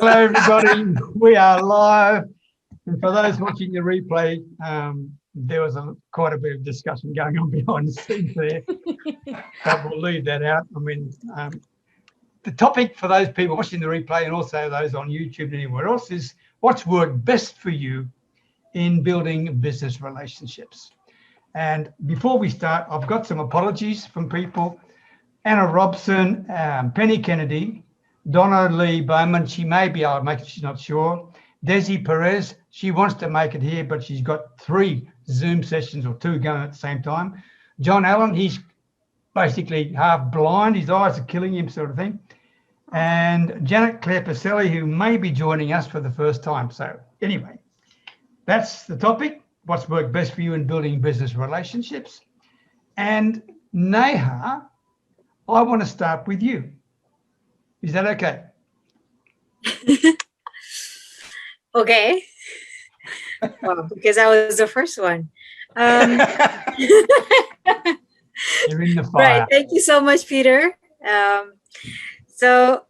everybody. We are live. And for those watching the replay, there was quite a bit of discussion going on behind the scenes there, but we'll leave that out. I mean, the topic for those people watching the replay and also those on YouTube and anywhere else is what's worked best for you in building business relationships. And before we start, I've got some apologies from people. Anna Robson, Penny Kennedy, Donna Lee Bowman, she may be able to make it, she's not sure. Desi Perez, she wants to make it here, but she's got 3 Zoom sessions or 2 going at the same time. John Allen, he's basically half blind, his eyes are killing him, sort of thing. And Janet Claire Pacelli, who may be joining us for the first time. So anyway, that's the topic. What's worked best for you in building business relationships? And Neha, I want to start with you. Is that okay? Okay. Well, because I was the first one. You're in the fire. Right. Thank you so much, Peter. So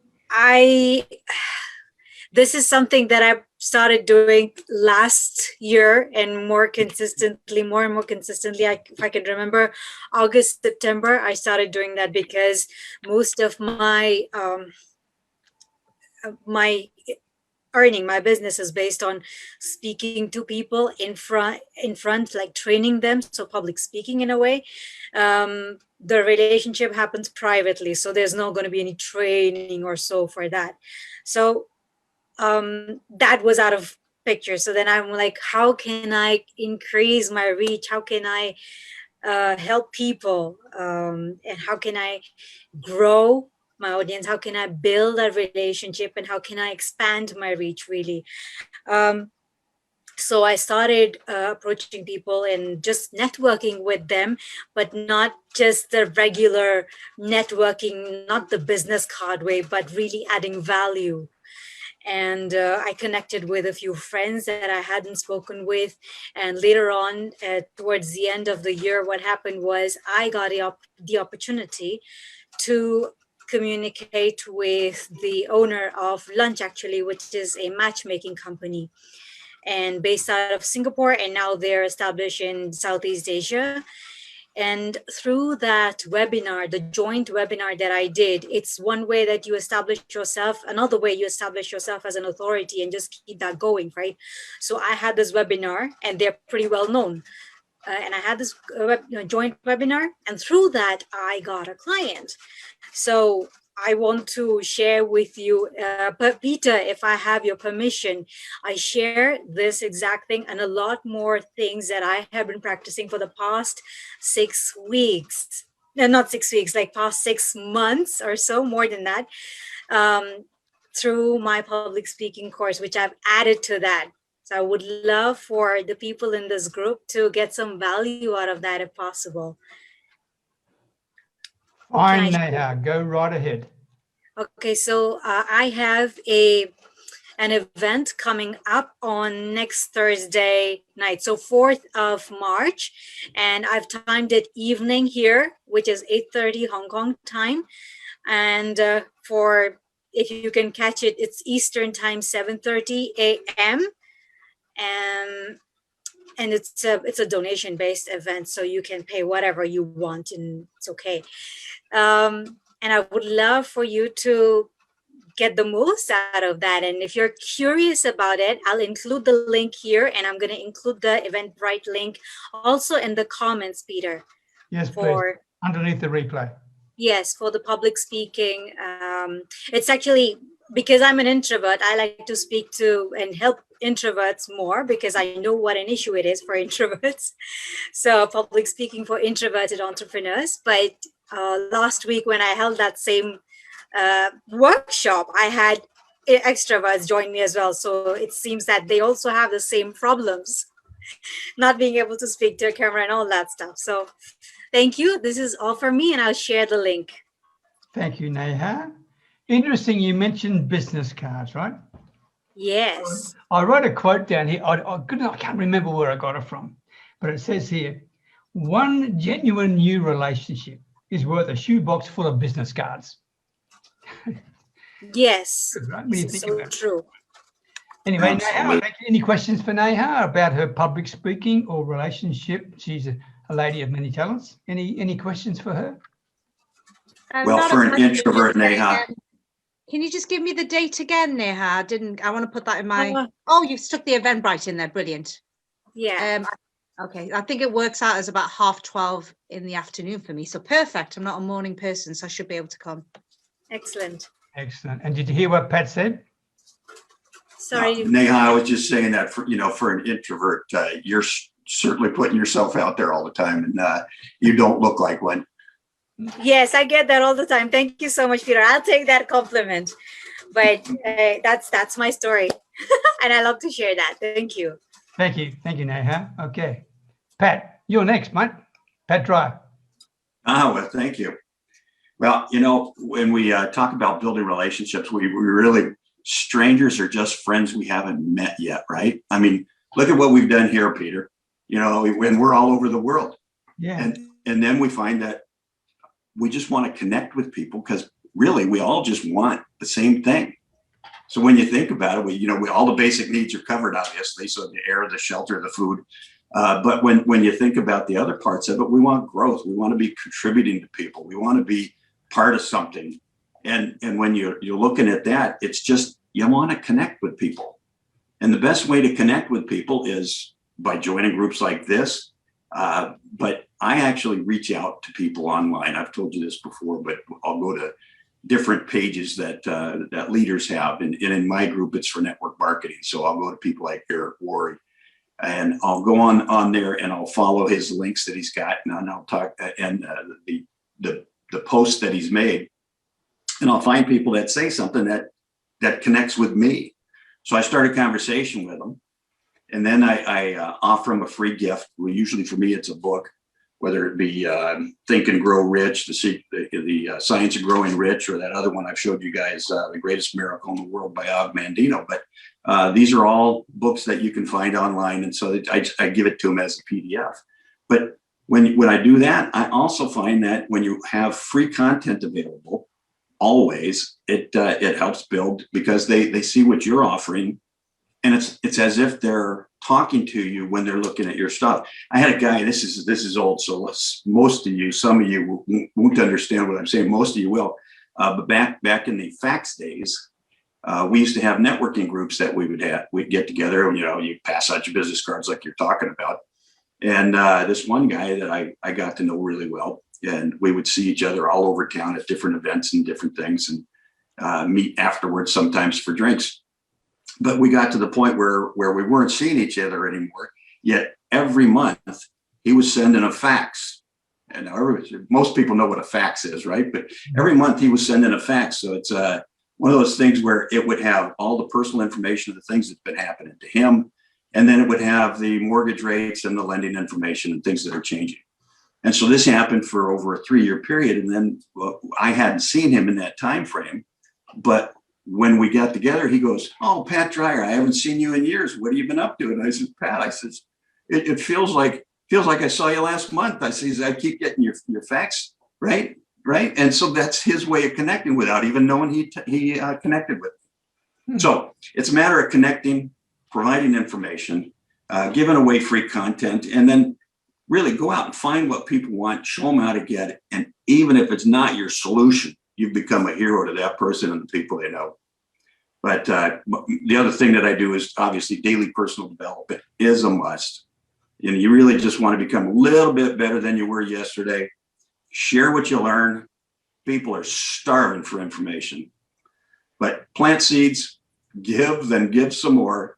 this is something that I started doing last year and more and more consistently. If I can remember, August, September, I started doing that because most of my my business is based on speaking to people in front, like training them. So public speaking in a way. The relationship happens privately, so there's not going to be any training or so for that. So that was out of picture. So then I'm like, how can I increase my reach? How can I help people? And how can I grow my audience? How can I build a relationship? And how can I expand my reach, really? So I started approaching people and just networking with them, but not just the regular networking, not the business card way, but really adding value. And I connected with a few friends that I hadn't spoken with. And later on, towards the end of the year, what happened was I got the opportunity to communicate with the owner of Lunch, actually, which is a matchmaking company and based out of Singapore. And now they're established in Southeast Asia. And through that webinar, the joint webinar that I did, it's one way that you establish yourself, another way you establish yourself as an authority and just keep that going, right? So I had this webinar and they're pretty well known. And I had this joint webinar, and through that, I got a client. So I want to share with you, Peter, if I have your permission, I share this exact thing and a lot more things that I have been practicing for the past 6 weeks. No, not 6 weeks, like past 6 months or so, more than that, through my public speaking course, which I've added to that. So I would love for the people in this group to get some value out of that if possible. Fine, Neha, go right ahead. Okay, so I have an event coming up on next Thursday night, so 4th of March, and I've timed it evening here, which is 8:30 Hong Kong time, and if you can catch it, it's Eastern time, 7:30 a.m. And it's a donation-based event, so you can pay whatever you want, and it's okay. And I would love for you to get the most out of that. And if you're curious about it, I'll include the link here, and I'm going to include the Eventbrite link also in the comments, Peter. Yes, please. Underneath the replay. Yes, for the public speaking. It's actually, because I'm an introvert, I like to speak to and help introverts more because I know what an issue it is for introverts. So public speaking for introverted entrepreneurs. But last week when I held that same workshop, I had extroverts join me as well. So it seems that they also have the same problems, not being able to speak to a camera and all that stuff. So thank you. This is all for me, and I'll share the link. Thank you, Neha. Interesting, you mentioned business cards, right? Yes. I wrote a quote down here. I can't remember where I got it from, but it says here, one genuine new relationship is worth a shoebox full of business cards. Yes, Good, right? When this you is think so about it. true. Anyway, Absolutely. Neha, any questions for Neha about her public speaking or relationship? She's a lady of many talents. Any questions for her? Well, Not a for an question, introvert, just say Neha, again. Can you just give me the date again, Neha? I want to put that in my, Uh, oh, you've stuck the Eventbrite in there. Brilliant. yeah, Okay, I think it works out as about 12:30 in the afternoon for me. So perfect. I'm not a morning person, so I should be able to come. excellent. Excellent. And did you hear what Pat said? Sorry. Neha, I was just saying that for an introvert, you're certainly putting yourself out there all the time, and you don't look like one. Yes, I get that all the time. Thank you so much, Peter. I'll take that compliment. But that's my story, and I love to share that. Thank you. Thank you, Neha. Okay, Pat, you're next, mate. Pat Dry. Well, thank you. Well, when we talk about building relationships, we really, strangers are just friends we haven't met yet, right? I mean, look at what we've done here, Peter. When we're all over the world. Yeah. And then we find that we just want to connect with people because really we all just want the same thing. So when you think about it, we all the basic needs are covered, obviously. So the air, the shelter, the food. But when you think about the other parts of it, we want growth. We want to be contributing to people. We want to be part of something. And when you're looking at that, it's just you want to connect with people. And the best way to connect with people is by joining groups like this. But I actually reach out to people online. I've told you this before, but I'll go to different pages that leaders have. And in my group, it's for network marketing. So I'll go to people like Eric Ward, and I'll go on there and I'll follow his links that he's got, and I'll talk and the posts that he's made, and I'll find people that say something that connects with me. So I start a conversation with them, and then I offer them a free gift. Well, usually for me, it's a book, whether it be Think and Grow Rich, the Science of Growing Rich, or that other one I've showed you guys, The Greatest Miracle in the World by Og Mandino. But these are all books that you can find online. And so I give it to them as a PDF. But when I do that, I also find that when you have free content available, always, it helps build, because they see what you're offering. And it's as if they're talking to you when they're looking at your stuff. I had a guy, this is old, so most of you, some of you won't understand what I'm saying. Most of you will. But back in the fax days, we used to have networking groups that we'd get together, and you pass out your business cards like you're talking about. And this one guy that I got to know really well, and we would see each other all over town at different events and different things, and meet afterwards sometimes for drinks. But we got to the point where we weren't seeing each other anymore. Yet every month he was sending a fax. And most people know what a fax is, right? But every month he was sending a fax. So it's one of those things where it would have all the personal information of the things that's been happening to him. And then it would have the mortgage rates and the lending information and things that are changing. And so this happened for over a 3-year period. And then I hadn't seen him in that time frame. But when we got together, he goes, "Oh, Pat Dreyer, I haven't seen you in years. What have you been up to?" And I said, "Pat," it feels like I saw you last month. I says, "I keep getting your fax, right?" And so that's his way of connecting without even knowing he connected with me. So it's a matter of connecting, providing information, giving away free content, and then really go out and find what people want, show them how to get it. And even if it's not your solution, you've become a hero to that person and the people they know. But the other thing that I do is obviously daily personal development is a must. And you really just want to become a little bit better than you were yesterday. Share what you learn. People are starving for information. But plant seeds, give, then give some more,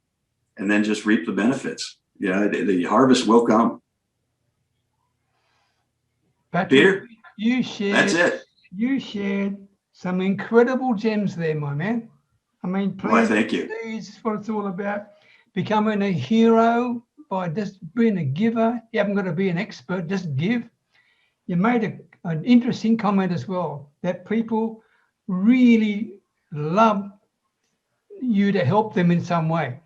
and then just reap the benefits. The harvest will come. Patrick, Peter, that's it. You shared some incredible gems there, my man. I mean, Thank you. Is what it's all about. Becoming a hero by just being a giver. You haven't got to be an expert, just give. You made an interesting comment as well, that people really love you to help them in some way.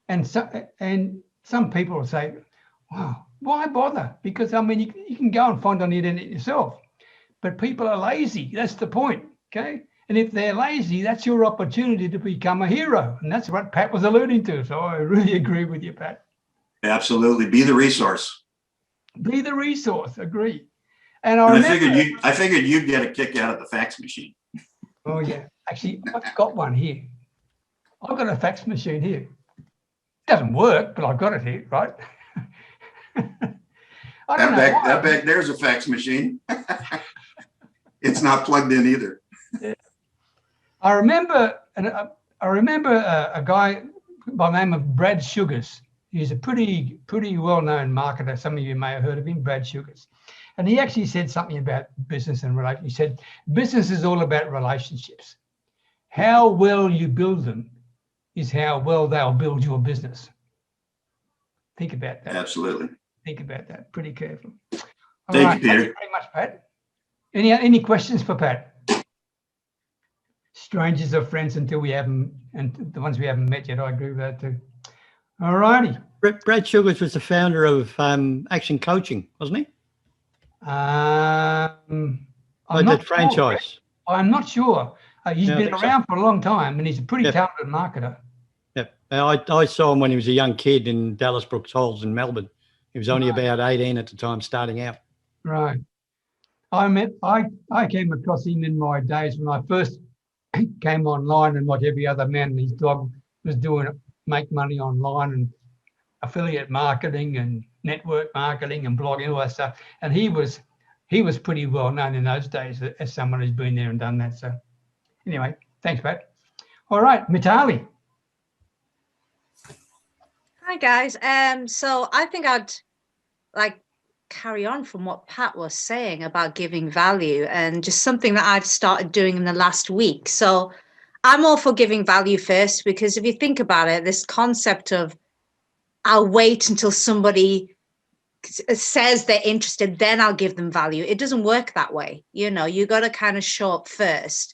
And some people will say, "Wow, why bother?" Because, I mean, you can go and find on the internet yourself. But people are lazy. That's the point, okay? And if they're lazy, that's your opportunity to become a hero. And that's what Pat was alluding to. So I really agree with you, Pat. Absolutely. Be the resource. Be the resource. Agree. And I figured you'd get a kick out of the fax machine. Oh yeah. Actually, I've got one here. I've got a fax machine here. It doesn't work, but I've got it here, right? I don't know why. That back there's a fax machine. It's not plugged in either. Yeah. I remember a guy by the name of Brad Sugars. He's a pretty well-known marketer. Some of you may have heard of him, Brad Sugars. And he actually said something about business and relationships. He said, business is all about relationships. How well you build them is how well they'll build your business. Think about that. Absolutely. Think about that pretty carefully. Thank you, Peter. Thank you very much, Pat. Any questions for Pat? Strangers are friends until we have them, and the ones we haven't met yet, I agree with that too. All righty. Brad Sugars was the founder of Action Coaching, wasn't he? I'm Like not that franchise. Sure. I'm not sure. He's Yeah, I been think so. around for a long time, and he's a pretty Yeah. talented marketer. Yeah, I saw him when he was a young kid in Dallas Brooks Halls in Melbourne. He was only about 18 at the time, starting out. Right. I came across him in my days when I first came online, and like every other man and his dog was doing make money online and affiliate marketing and network marketing and blogging, all that stuff. And he was pretty well known in those days as someone who's been there and done that. So anyway, thanks, Pat. All right, Mitali. Hi guys. So I think I'd like carry on from what Pat was saying about giving value, and just something that I've started doing in the last week. So I'm all for giving value first, because if you think about it, this concept of I'll wait until somebody says they're interested, then I'll give them value. It doesn't work that way. You know, you got to kind of show up first,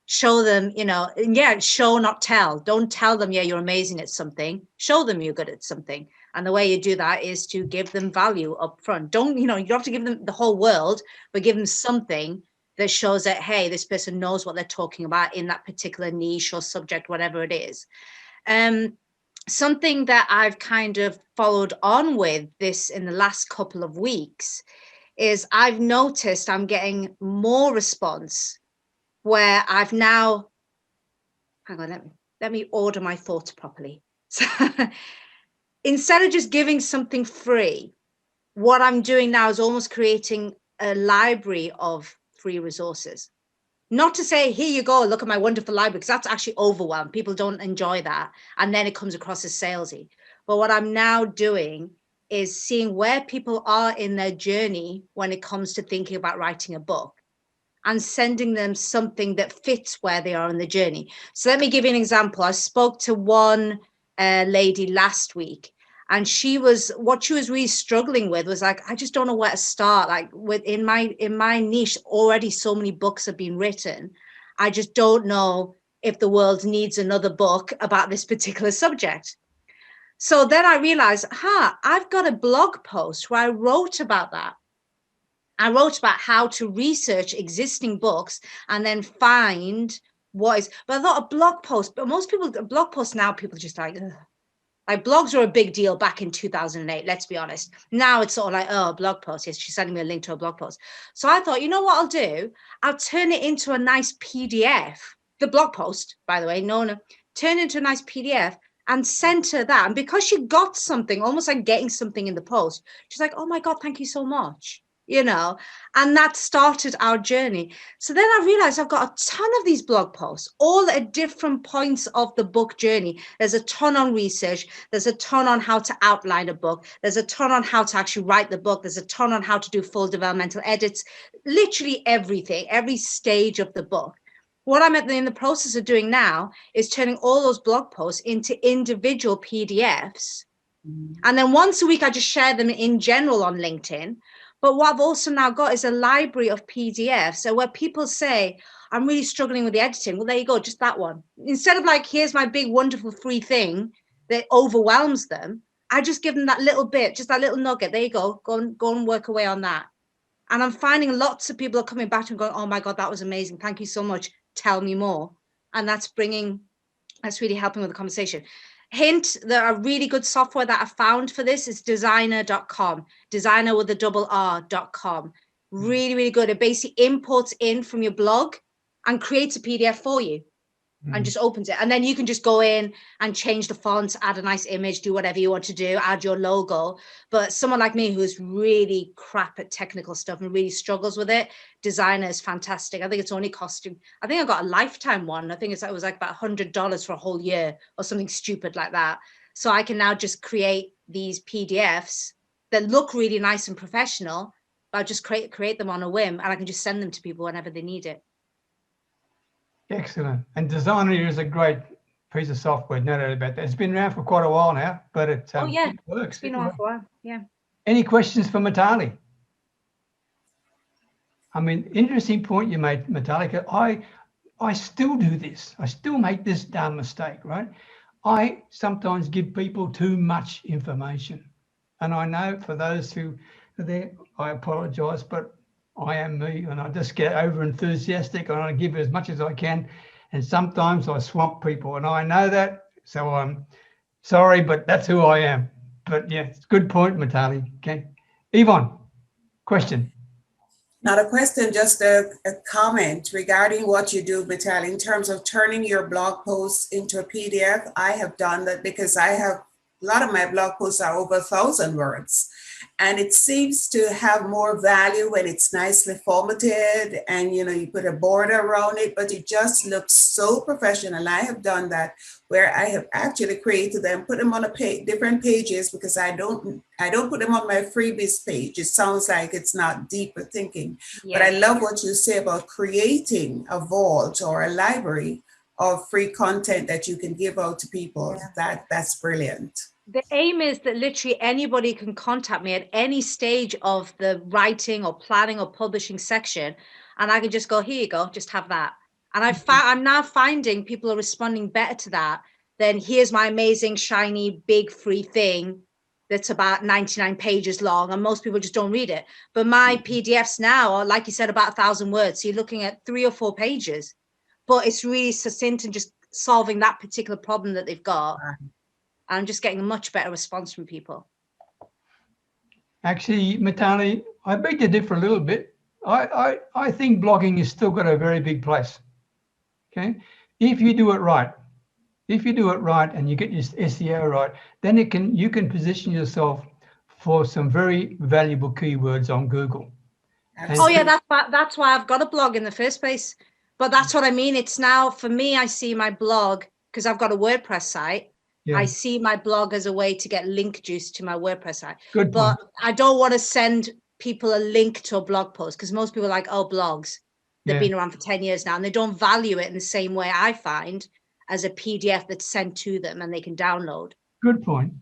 show them, you know, and yeah, show, not tell. Don't tell them, yeah, you're amazing at something. Show them you're good at something. And the way you do that is to give them value up front. Don't, you know, you don't have to give them the whole world, but give them something that shows that, hey, this person knows what they're talking about in that particular niche or subject, whatever it is. Something that I've kind of followed on with this in the last couple of weeks is I've noticed I'm getting more response where I've now, hang on, let me order my thoughts properly. So instead of just giving something free, what I'm doing now is almost creating a library of free resources. Not to say, here you go, look at my wonderful library, because that's actually overwhelmed. People don't enjoy that. And then it comes across as salesy. But what I'm now doing is seeing where people are in their journey when it comes to thinking about writing a book, and sending them something that fits where they are in the journey. So let me give you an example. I spoke to one lady last week, and what she was really struggling with was like, I just don't know where to start. Like in my niche, already so many books have been written. I just don't know if the world needs another book about this particular subject. So then I realized, I've got a blog post where I wrote about that. I wrote about how to research existing books and then find what is, but I thought a blog post, but most people, blog posts now, people are just like, ugh. Like blogs were a big deal back in 2008, let's be honest. Now it's sort of like, oh, a blog post. Yes, she's sending me a link to a blog post. So I thought, you know what I'll do? I'll turn it into a nice PDF. The blog post, by the way, turn it into a nice PDF and send her that. And because she got something, almost like getting something in the post, she's like, oh my God, thank you so much. You know, and that started our journey. So then I realized I've got a ton of these blog posts, all at different points of the book journey. There's a ton on research. There's a ton on how to outline a book. There's a ton on how to actually write the book. There's a ton on how to do full developmental edits, literally everything, every stage of the book. What I'm in the process of doing now is turning all those blog posts into individual PDFs. And then once a week, I just share them in general on LinkedIn. But what I've also now got is a library of PDFs. So where people say, I'm really struggling with the editing. Well, there you go, just that one. Instead of like, here's my big, wonderful free thing that overwhelms them, I just give them that little bit, just that little nugget. There you go, go and work away on that. And I'm finding lots of people are coming back and going, oh my God, that was amazing. Thank you so much. tell me more. And that's really helping with the conversation. Hint, there are really good software that I found for this is designer.com, designer with a double R.com. Really, really good. It basically imports in from your blog and creates a PDF for you and just opens it. And then you can just go in and change the fonts, add a nice image, do whatever you want to do, add your logo. But someone like me who's really crap at technical stuff and really struggles with it, designer is fantastic. I think it's only costing, I think I got a lifetime one. I think it was like about $100 for a whole year or something stupid like that. So I can now just create these PDFs that look really nice and professional, but I'll just create them on a whim, and I can just send them to people whenever they need it. Excellent. And Designer is a great piece of software, no doubt about that. It's been around for quite a while now, but it, it works. It's been around for a while. Yeah. Any questions for Mitali? I mean, interesting point you made, Mitali. I still do this. I still make this dumb mistake, right? I sometimes give people too much information. And I know for those who are there, I apologize, but I am me, and I just get over enthusiastic and I give as much as I can. And sometimes I swamp people, and I know that. So I'm sorry, but that's who I am. But yeah, it's a good point, Mitali. Okay. Yvonne, question. Not a question, just a comment regarding what you do, Mitali, in terms of turning your blog posts into a PDF. I have done that because I have a lot of my blog posts are over 1,000 words. And it seems to have more value when it's nicely formatted and, you know, you put a border around it, but it just looks so professional. I have done that where I have actually created them, put them on different pages, because I don't put them on my freebies page. It sounds like it's not deeper thinking, but I love what you say about creating a vault or a library of free content that you can give out to people. That's brilliant. The aim is that literally anybody can contact me at any stage of the writing or planning or publishing section, and I can just go, here you go, just have that. And I'm now finding people are responding better to that than here's my amazing, shiny, big free thing that's about 99 pages long, and most people just don't read it. But my PDFs now are, like you said, about 1,000 words. So you're looking at 3 or 4 pages, but it's really succinct and just solving that particular problem that they've got. I'm just getting a much better response from people. Actually, Mitali, I beg to differ a little bit. I think blogging has still got a very big place. Okay, if you do it right, and you get your SEO right, then you can position yourself for some very valuable keywords on Google. Oh yeah, that's why I've got a blog in the first place. But that's what I mean. It's now, for me, I see my blog, because I've got a WordPress site. Yeah. I see my blog as a way to get link juice to my WordPress site. Good point. But I don't want to send people a link to a blog post, because most people are like, oh, blogs. They've been around for 10 years now, and they don't value it in the same way I find as a PDF that's sent to them and they can download. Good point.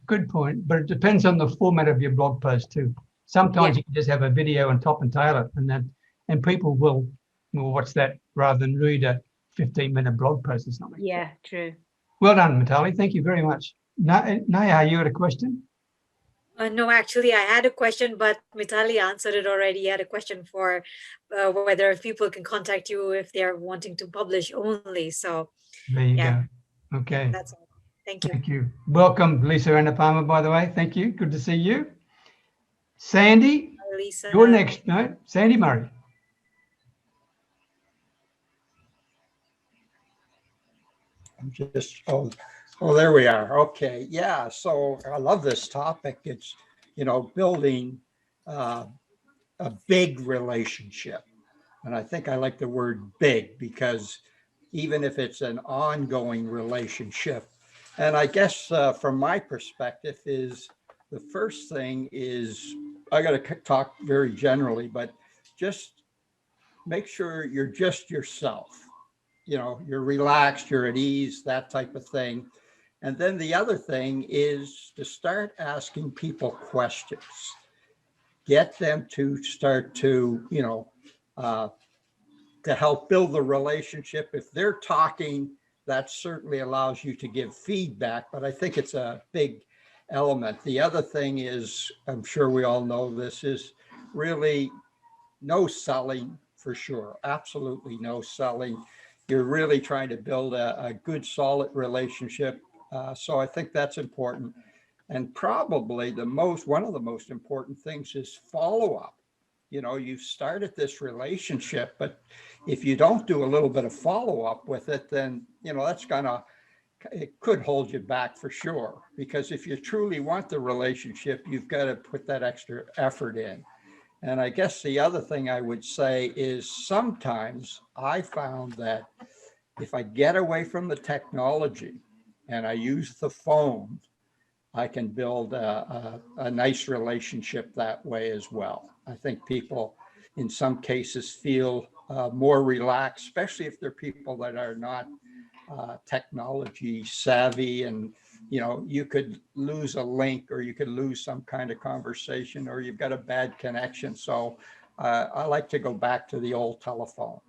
But it depends on the format of your blog post too. Sometimes you can just have a video and top and tail it, and people will watch that rather than read a 15-minute blog post or something. Yeah, true. Well done, Mitali. Thank you very much. Neha, you had a question? No, actually, I had a question, but Mitali answered it already. He had a question for whether people can contact you if they're wanting to publish only. So there you go. Okay. That's all. Thank you. Thank you. Welcome, Lisa Anapama, by the way. Thank you. Good to see you. Sandy, Lisa. You're next. No, Sandy Murray. I'm just, there we are. Okay. Yeah. So I love this topic. It's, building a big relationship. And I think I like the word big, because even if it's an ongoing relationship, and I guess from my perspective is the first thing is, I got to talk very generally, but just make sure you're just yourself. You're relaxed, you're at ease, that type of thing. And then the other thing is to start asking people questions. Get them to start to, to help build the relationship. If they're talking, that certainly allows you to give feedback, but I think it's a big element. The other thing is, I'm sure we all know this, is really no selling for sure. Absolutely no selling. you're really trying to build a good, solid relationship. So I think that's important. And probably one of the most important things is follow-up. You know, you've started this relationship, but if you don't do a little bit of follow-up with it, then, you know, it could hold you back for sure. Because if you truly want the relationship, you've got to put that extra effort in. And I guess the other thing I would say is sometimes I found that if I get away from the technology and I use the phone, I can build a nice relationship that way as well. I think people in some cases feel more relaxed, especially if they're people that are not technology savvy, and you know, you could lose a link or you could lose some kind of conversation or you've got a bad connection. So I like to go back to the old telephone.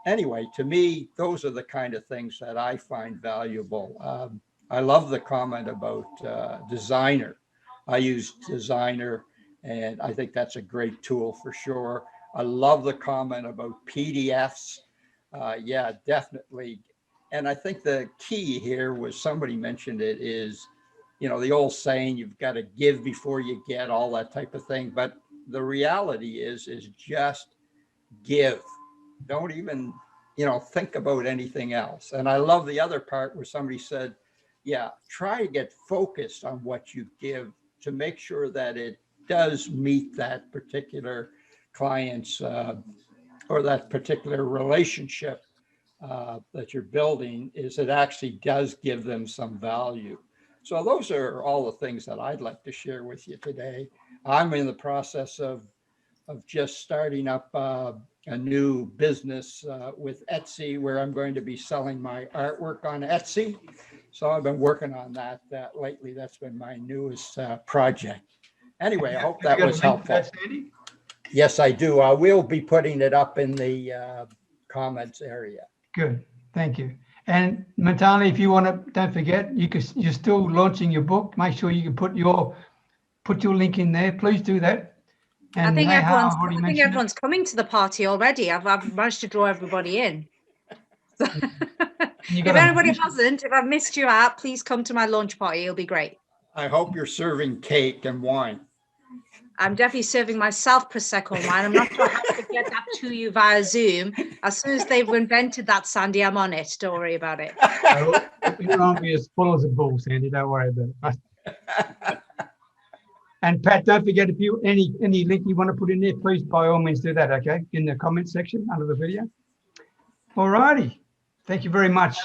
Anyway, to me, those are the kind of things that I find valuable. I love the comment about Designer. I use Designer, and I think that's a great tool for sure. I love the comment about PDFs. Yeah, definitely. And I think the key here was, somebody mentioned it, is, you know, the old saying, you've got to give before you get, all that type of thing. But the reality is just give. Don't even, you know, think about anything else. And I love the other part where somebody said, yeah, try to get focused on what you give to make sure that it does meet that particular client's or that particular relationship that you're building, is it actually does give them some value. So those are all the things that I'd like to share with you today. I'm in the process of just starting up a new business with Etsy, where I'm going to be selling my artwork on Etsy. So I've been working on that lately. That's been my newest project. Anyway, I hope that was helpful. Yes, I do. I will be putting it up in the comments area. Good, thank you. And Mitali, if you want to, don't forget, you're still launching your book. Make sure you can put your link in there. Please do that. And I think Neha, everyone's coming to the party already. I've managed to draw everybody in. So if anybody hasn't, if I've missed you out, please come to my launch party. It'll be great. I hope you're serving cake and wine. I'm definitely serving myself Prosecco wine. I'm not sure how to get that to you via Zoom. As soon as they've invented that, Sandy, I'm on it. Don't worry about it. It won't be as full as a bull, Sandy. Don't worry about it. And Pat, don't forget, if you any link you want to put in there, please by all means do that, okay? In the comment section under the video. All righty. Thank you very much.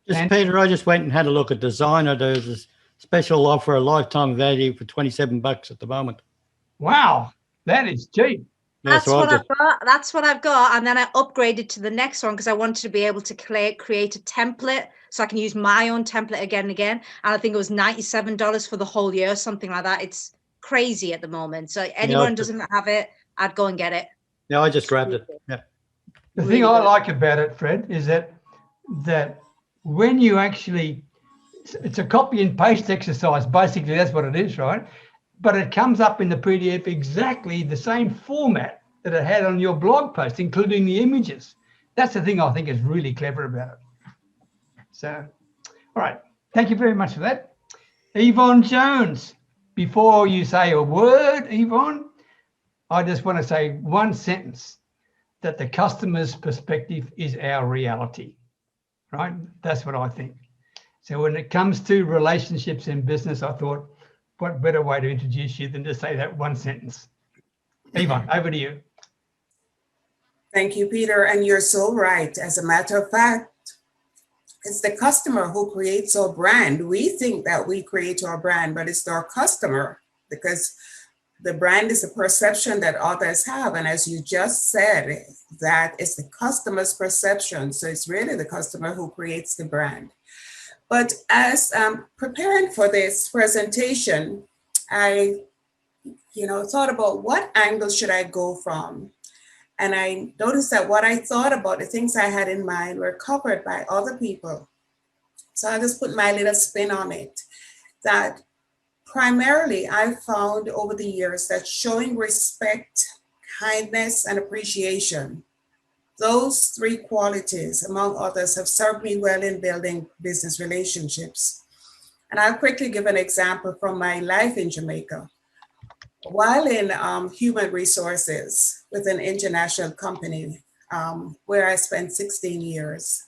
Peter, I just went and had a look at Designer. There's a special offer, a lifetime value for $27 at the moment. Wow, that is cheap. That's what I've got. That's what I've got. And then I upgraded to the next one because I wanted to be able to create a template so I can use my own template again and again. And I think it was $97 for the whole year, something like that. It's crazy at the moment. So anyone who doesn't have it, I'd go and get it. Yeah, I just grabbed it. Yeah. The thing I like about it, Fred, is that when you actually, it's a copy and paste exercise. Basically, that's what it is, right? But it comes up in the PDF exactly the same format that it had on your blog post, including the images. That's the thing I think is really clever about it. So, all right. Thank you very much for that. Yvonne Jones, before you say a word, Yvonne, I just want to say one sentence, that the customer's perspective is our reality, right? That's what I think. So when it comes to relationships in business, I thought, what better way to introduce you than to say that one sentence? Yvonne, over to you. Thank you, Peter. And you're so right. As a matter of fact, it's the customer who creates our brand. We think that we create our brand, but it's our customer, because the brand is a perception that others have. And as you just said, that is the customer's perception. So it's really the customer who creates the brand. But as preparing for this presentation, I, thought about what angle should I go from? And I noticed that what I thought about, the things I had in mind, were covered by other people. So I just put my little spin on it. That primarily I found over the years that showing respect, kindness, and appreciation Those three qualities, among others, have served me well in building business relationships. And I'll quickly give an example from my life in Jamaica. While in human resources with an international company, where I spent 16 years,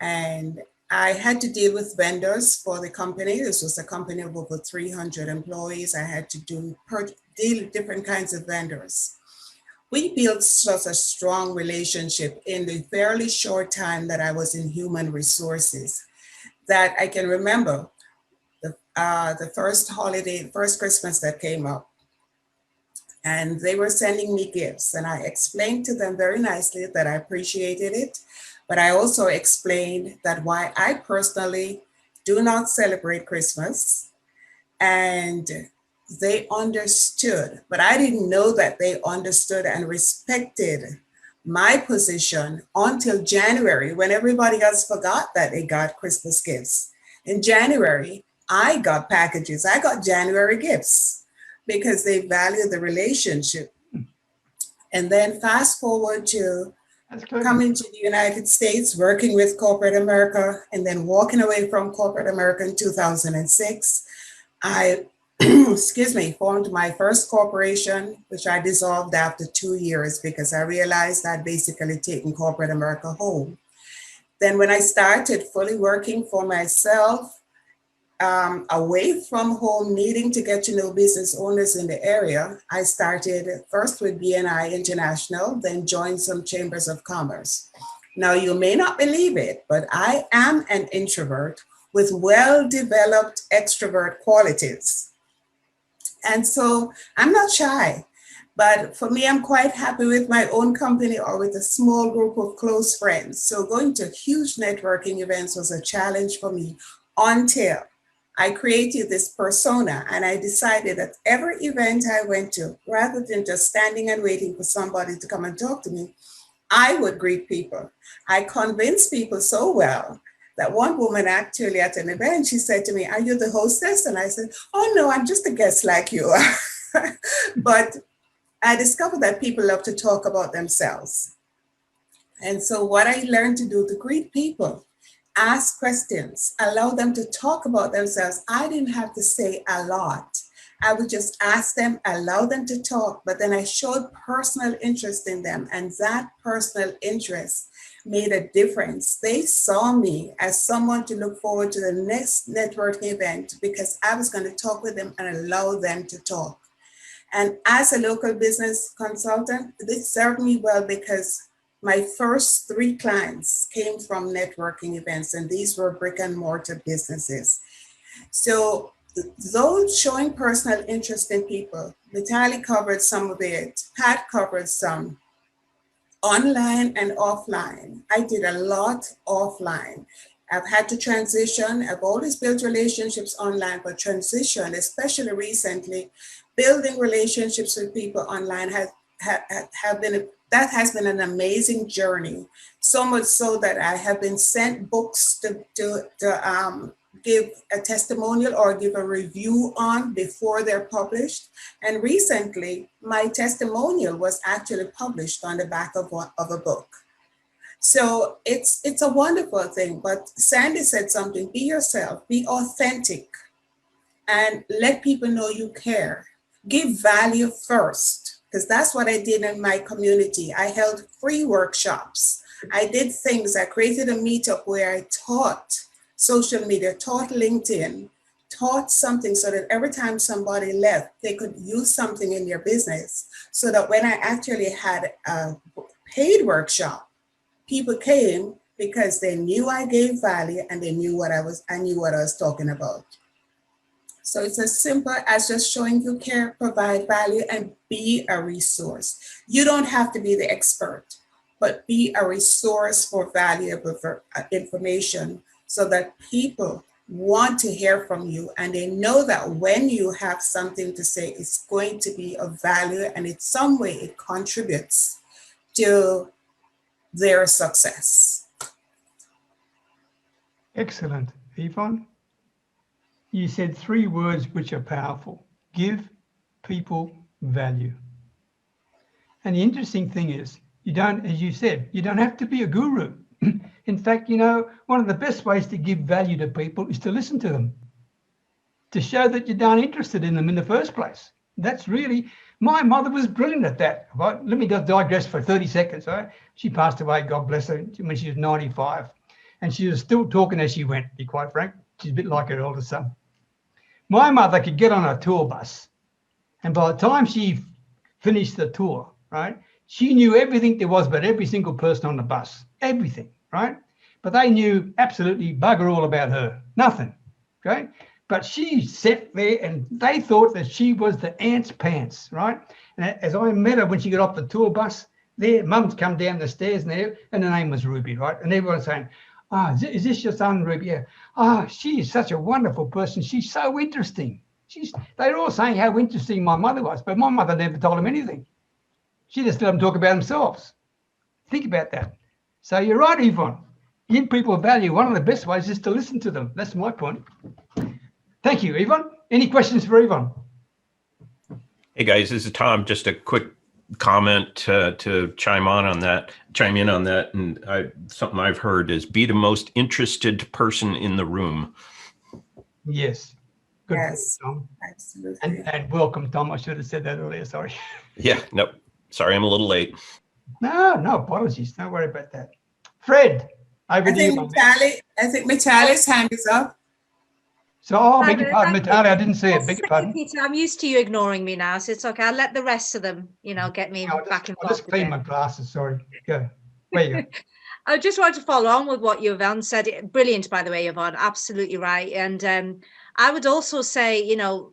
and I had to deal with vendors for the company. This was a company of over 300 employees. I had to deal with different kinds of vendors. We built such a strong relationship in the fairly short time that I was in human resources that I can remember the first holiday, first Christmas that came up. And they were sending me gifts. And I explained to them very nicely that I appreciated it. But I also explained that why I personally do not celebrate Christmas. And they understood, but I didn't know that they understood and respected my position until January, when everybody else forgot that they got Christmas gifts. In January, I got packages. I got January gifts because they value the relationship. And then fast forward to coming to the United States, working with corporate America, and then walking away from corporate America in 2006. I formed my first corporation, which I dissolved after 2 years because I realized I'd basically taken corporate America home. Then when I started fully working for myself, away from home, needing to get to know business owners in the area, I started first with BNI International, then joined some chambers of commerce. Now, you may not believe it, but I am an introvert with well-developed extrovert qualities. And so I'm not shy, but for me, I'm quite happy with my own company or with a small group of close friends. So going to huge networking events was a challenge for me until I created this persona, and I decided that every event I went to, rather than just standing and waiting for somebody to come and talk to me, I would greet people. I convinced people so well that one woman actually at an event, she said to me, "Are you the hostess?" And I said, "Oh no, I'm just a guest like you are." But I discovered that people love to talk about themselves. And so what I learned to do to greet people, ask questions, allow them to talk about themselves. I didn't have to say a lot. I would just ask them, allow them to talk, but then I showed personal interest in them, and that personal interest made a difference. They saw me as someone to look forward to the next networking event because I was going to talk with them and allow them to talk. And as a local business consultant, this served me well because my first 3 clients came from networking events, and these were brick and mortar businesses. So those showing personal interest in people, Mitali covered some of it, Pat covered some, online and offline. I did a lot offline. I've had to transition. I've always built relationships online, but transition, especially recently, building relationships with people online has been an amazing journey. So much so that I have been sent books to give a testimonial or give a review on before they're published. And recently, my testimonial was actually published on the back of a book. So it's a wonderful thing. But Sandy said something: be yourself, be authentic, and let people know you care. Give value first, because that's what I did in my community. I held free workshops. I did things. I created a meetup where I taught social media, taught LinkedIn, taught something so that every time somebody left, they could use something in their business, so that when I actually had a paid workshop, people came because they knew I gave value and they knew I knew what I was talking about. So it's as simple as just showing you care, provide value, and be a resource. You don't have to be the expert, but be a resource for valuable information so that people want to hear from you, and they know that when you have something to say, it's going to be of value, and in some way it contributes to their success. Excellent. Yvonne, you said 3 words which are powerful: give people value. And the interesting thing is, You don't, as you said, you don't have to be a guru. In fact, you know, one of the best ways to give value to people is to listen to them, to show that you're darn interested in them in the first place. That's really, my mother was brilliant at that. Right? Let me just digress for 30 seconds. Right? She passed away, God bless her, when she was 95. And she was still talking as she went, to be quite frank. She's a bit like her older son. My mother could get on a tour bus, and by the time she finished the tour, right, she knew everything there was about every single person on the bus, everything, right? But they knew absolutely bugger all about her, nothing, okay? But she sat there and they thought that she was the ant's pants, right? And as I met her when she got off the tour bus, there, mum's come down the stairs and her name was Ruby, right? And everyone's saying, oh, is this your son, Ruby? Yeah. Oh, she is such a wonderful person. She's so interesting. They're all saying how interesting my mother was, but my mother never told them anything. She just let them talk about themselves. Think about that. So you're right, Yvonne. Give people value. One of the best ways is to listen to them. That's my point. Thank you, Yvonne. Any questions for Yvonne? Hey guys, this is Tom. Just a quick comment to chime in on that. And something I've heard is be the most interested person in the room. Yes. Good, Yes, Tom. absolutely. And welcome, Tom. I should have said that earlier. Sorry. Yeah, no, sorry, I'm a little late. No apologies. Don't worry about that. Fred, over to you. I think Mitali's hand is up. So, beg your pardon, Mitali, I didn't see it. Beg your pardon. Peter, I'm used to you ignoring me now, so it's okay. I'll let the rest of them, get me back involved. I'll just clean my glasses. Sorry. Go. Where you go? I just want to follow on with what Yvonne said. Brilliant, by the way, Yvonne. Absolutely right. And I would also say, the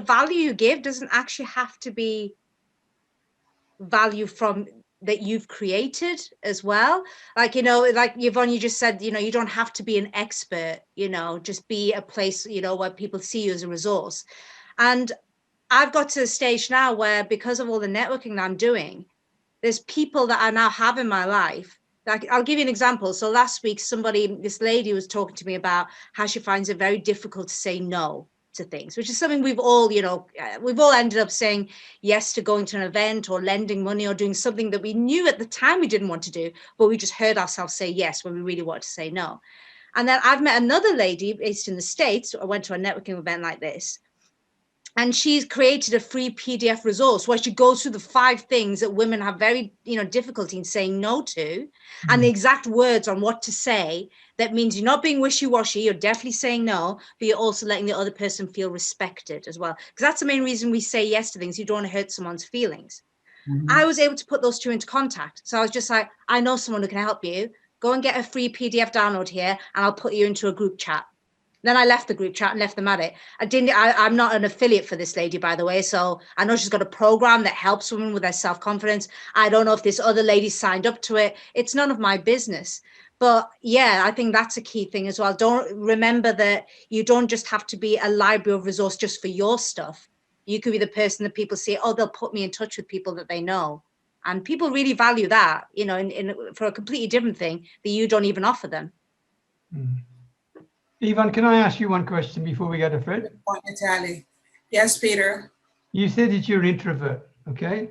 value you give doesn't actually have to be value from that you've created as well. Like Yvonne, you just said, you don't have to be an expert, just be a place, where people see you as a resource. And I've got to a stage now where, because of all the networking that I'm doing, there's people that I now have in my life. Like, I'll give you an example. So last week, this lady was talking to me about how she finds it very difficult to say no to things, which is something we've all ended up saying yes to going to an event or lending money or doing something that we knew at the time we didn't want to do, but we just heard ourselves say yes when we really wanted to say no. And then I've met another lady based in the States. I went to a networking event like this, and she's created a free PDF resource where she goes through the 5 things that women have very, difficulty in saying no to, and the exact words on what to say. That means you're not being wishy-washy, you're definitely saying no, but you're also letting the other person feel respected as well. Because that's the main reason we say yes to things. You don't want to hurt someone's feelings. I was able to put those 2 into contact. So I was just like, I know someone who can help you. Go and get a free PDF download here, and I'll put you into a group chat. Then I left the group chat and left them at it. I'm not an affiliate for this lady, by the way. So I know she's got a program that helps women with their self-confidence. I don't know if this other lady signed up to it. It's none of my business. But yeah, I think that's a key thing as well. Don't remember that you don't just have to be a library of resource just for your stuff. You could be the person that people say, oh, they'll put me in touch with people that they know. And people really value that, for a completely different thing that you don't even offer them. Yvonne, can I ask you one question before we go to Fred? Good point, Mitali. Yes, Peter. You said that you're an introvert, okay?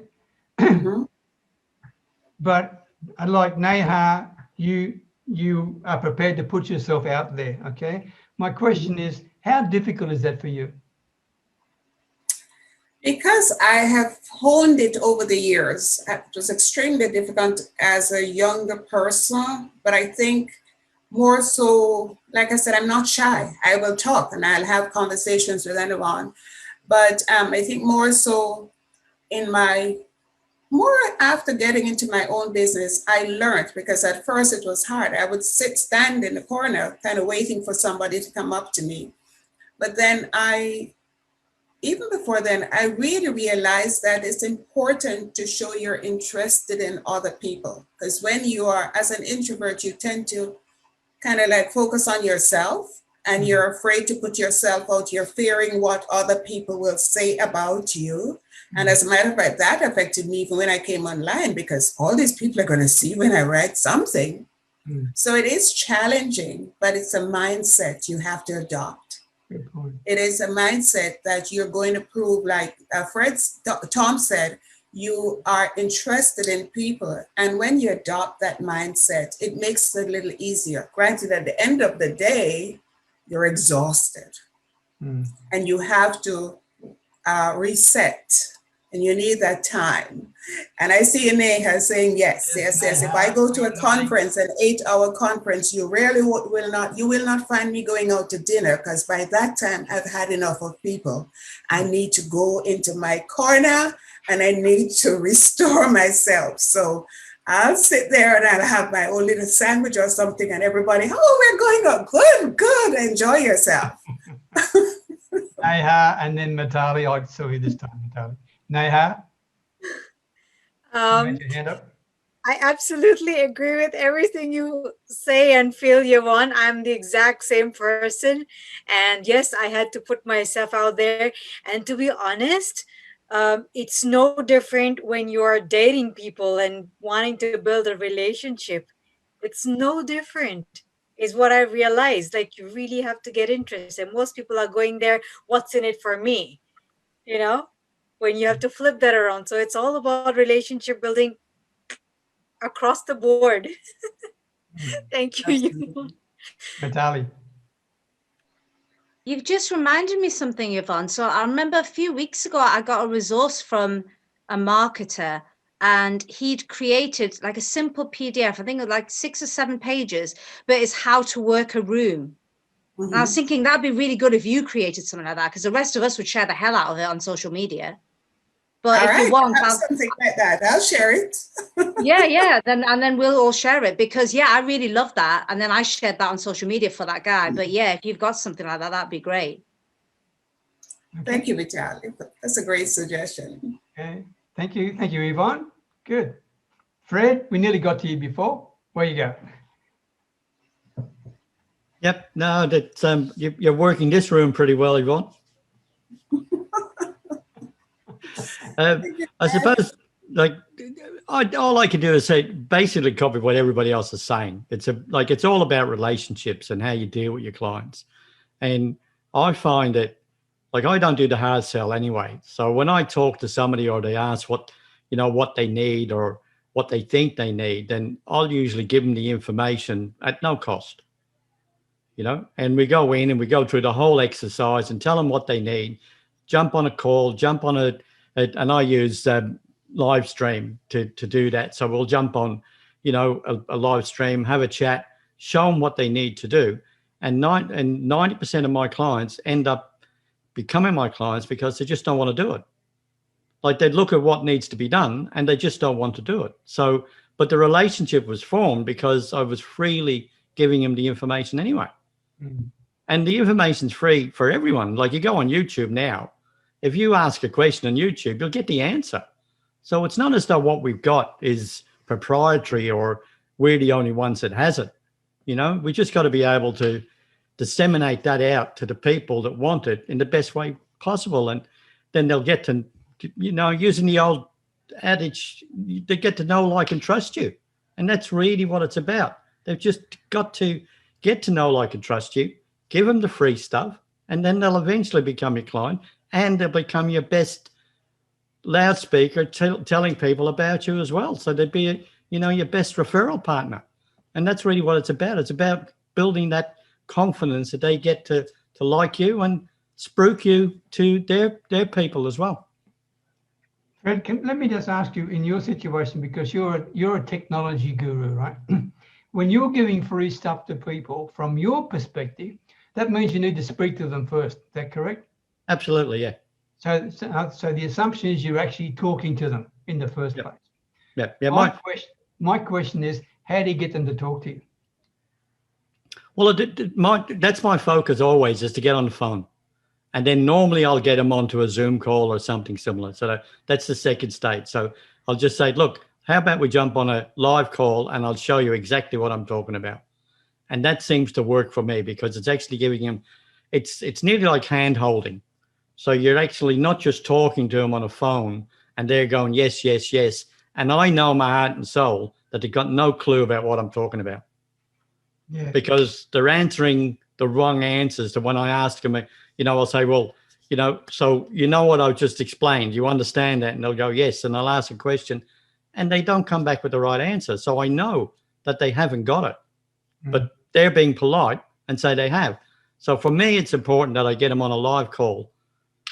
But like Neha, you are prepared to put yourself out there, okay? My question is, how difficult is that for you? Because I have honed it over the years. It was extremely difficult as a younger person, but I think more so, like I said, I'm not shy. I will talk and I'll have conversations with anyone. But I think more so after getting into my own business, I learned, because at first it was hard. I would stand in the corner, kind of waiting for somebody to come up to me. But then even before then, I really realized that it's important to show you're interested in other people. Because when you are, as an introvert, you tend to kind of like focus on yourself, and you're afraid to put yourself out. You're fearing what other people will say about you. And as a matter of fact, that affected me even when I came online, because all these people are going to see when I write something. So it is challenging, but it's a mindset you have to adopt. Good point. It is a mindset that you're going to prove, like Tom said, you are interested in people. And when you adopt that mindset, it makes it a little easier. Granted, at the end of the day, you're exhausted and you have to reset, and you need that time. And I see Neha saying yes. If I go to a conference, an 8-hour conference, you rarely will not find me going out to dinner, because by that time I've had enough of people. I need to go into my corner and I need to restore myself. So I'll sit there and I'll have my own little sandwich or something, and everybody, oh, we're going out. Good. Enjoy yourself. Neha, and then Mitali. I saw you this time, Mitali. Neha, raise your hand up. I absolutely agree with everything you say and feel, Yvonne. I'm the exact same person. And yes, I had to put myself out there. And to be honest, it's no different when you're dating people and wanting to build a relationship. It's no different, is what I realized. Like, you really have to get interested. Most people are going there, what's in it for me? You know, when you have to flip that around. So it's all about relationship building across the board. Thank you. Mitali. You've just reminded me something, Yvonne. So I remember a few weeks ago, I got a resource from a marketer, and he'd created like a simple PDF, I think of like 6 or 7 pages, but it's how to work a room. And I was thinking that'd be really good if you created something like that, because the rest of us would share the hell out of it on social media. But All if right, you want, something like that, I'll share it. yeah, then we'll all share it, because I really love that. And then I shared that on social media for that guy. But yeah, if you've got something like that, that'd be great. Thank you, Mitali. That's a great suggestion. Okay. Thank you, Yvonne. Good. Fred, we nearly got to you before. Where you go? Yep. No, that you're working this room pretty well, Yvonne. I suppose, like, all I can do is say basically copy what everybody else is saying. It's all about relationships and how you deal with your clients. And I find that, like, I don't do the hard sell anyway. So when I talk to somebody or they ask what they need or what they think they need, then I'll usually give them the information at no cost. And we go in and we go through the whole exercise and tell them what they need. Jump on a call, jump on and I use live stream to do that. So we'll jump on, a live stream, have a chat, show them what they need to do. And 90% of my clients end up becoming my clients because they just don't want to do it. Like, they look at what needs to be done and they just don't want to do it. So, but the relationship was formed because I was freely giving them the information anyway. And the information's free for everyone. Like, you go on YouTube now, if you ask a question on YouTube, you'll get the answer. So it's not as though what we've got is proprietary or we're the only ones that has it. We just got to be able to disseminate that out to the people that want it in the best way possible. And then they'll get to, using the old adage, they get to know, like, and trust you. And that's really what it's about. They've just got to get to know, like, and trust you, give them the free stuff, and then they'll eventually become your client, and they'll become your best loudspeaker telling people about you as well. So they'd be, your best referral partner. And that's really what it's about. It's about building that confidence that they get to like you and spruik you to their people as well. Fred, let me just ask you, in your situation, because you're a technology guru, right? When you're giving free stuff to people, from your perspective, that means you need to speak to them first. Is that correct? Absolutely, yeah. So the assumption is you're actually talking to them in the first place. Yeah. My question is, how do you get them to talk to you? Well, that's my focus always, is to get on the phone. And then normally I'll get them onto a Zoom call or something similar. So that's the second stage. So I'll just say, look, how about we jump on a live call and I'll show you exactly what I'm talking about. And that seems to work for me because it's actually giving them, it's nearly like hand holding. So you're actually not just talking to them on a phone and they're going, yes, yes, yes. And I know my heart and soul that they've got no clue about what I'm talking about. Yeah. Because they're answering the wrong answers. So when I ask them, I'll say, well, you know, so you know what I've just explained. You understand that, and they'll go, yes. And I'll ask a question and they don't come back with the right answer. So I know that they haven't got it, but they're being polite and say they have. So for me, it's important that I get them on a live call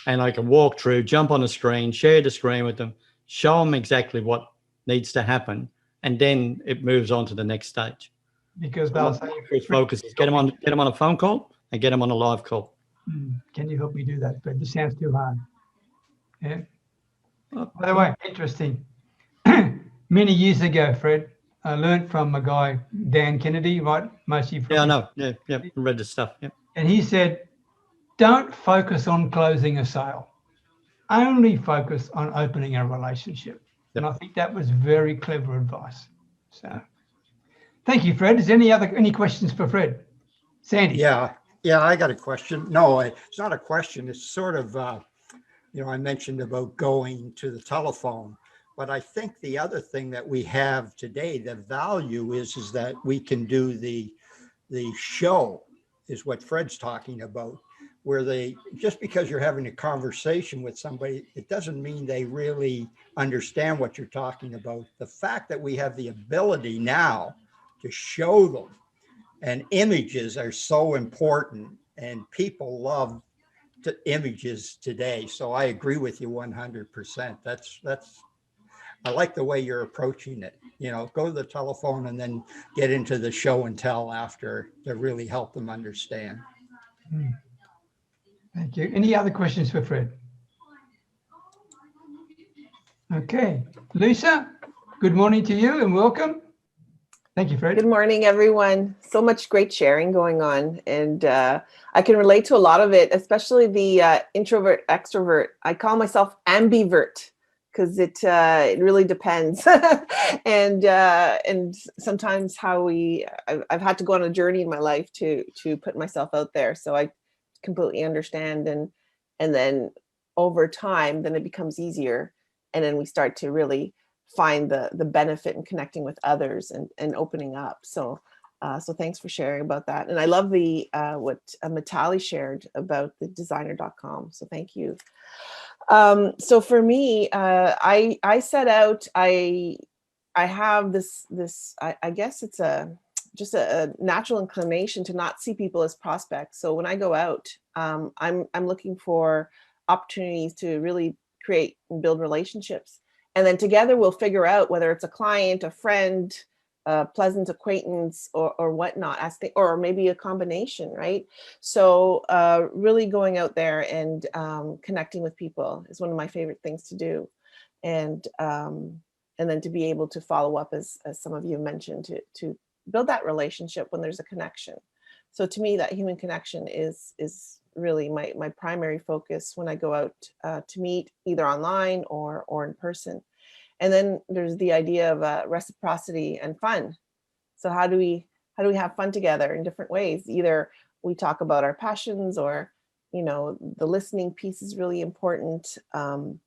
and I can walk through, jump on a screen, share the screen with them, show them exactly what needs to happen. And then it moves on to the next stage. Because they'll say, Chris focuses, get them on a phone call and get them on a live call. can you help me do that? But this sounds too hard. Yeah. Oh, By the way, interesting. Many years ago, Fred, I learned from a guy, Dan Kennedy, right? Mostly from Yeah, I know. Yeah, I read the stuff. Yeah. And he said, don't focus on closing a sale. Only focus on opening a relationship. And I think that was very clever advice. So thank you, Fred. Is there any questions for Fred? Sandy? Yeah, I got a question. No, it's not a question. It's sort of, I mentioned about going to the telephone, but I think the other thing that we have today, the value is that we can do the show, is what Fred's talking about, where just because you're having a conversation with somebody, it doesn't mean they really understand what you're talking about. The fact that we have the ability now to show them, and images are so important, and people love images today. So I agree with you 100%. That's I like the way you're approaching it. Go to the telephone and then get into the show and tell after to really help them understand. Thank you. Any other questions for Fred? Okay. Lisa, good morning to you and welcome. Thank you, Fred. Good morning, everyone. So much great sharing going on. And I can relate to a lot of it, especially the introvert, extrovert. I call myself ambivert because it really depends. and sometimes I've had to go on a journey in my life to put myself out there. So I completely understand. And then over time, then it becomes easier. And then we start to really find the benefit in connecting with others and opening up. So thanks for sharing about that. And I love what Mitali shared about the designer.com. So thank you. So for me, I set out, I have this, I guess it's just a natural inclination to not see people as prospects. So when I go out, I'm looking for opportunities to really create and build relationships. And then together we'll figure out whether it's a client, a friend, a pleasant acquaintance, or whatnot, or maybe a combination, right? So really going out there and connecting with people is one of my favorite things to do. And then to be able to follow up, as some of you mentioned, to build that relationship when there's a connection. So to me, that human connection is really my primary focus when I go out to meet, either online or in person. And then there's the idea of reciprocity and fun. So how do we have fun together in different ways? Either we talk about our passions, or the listening piece is really important. An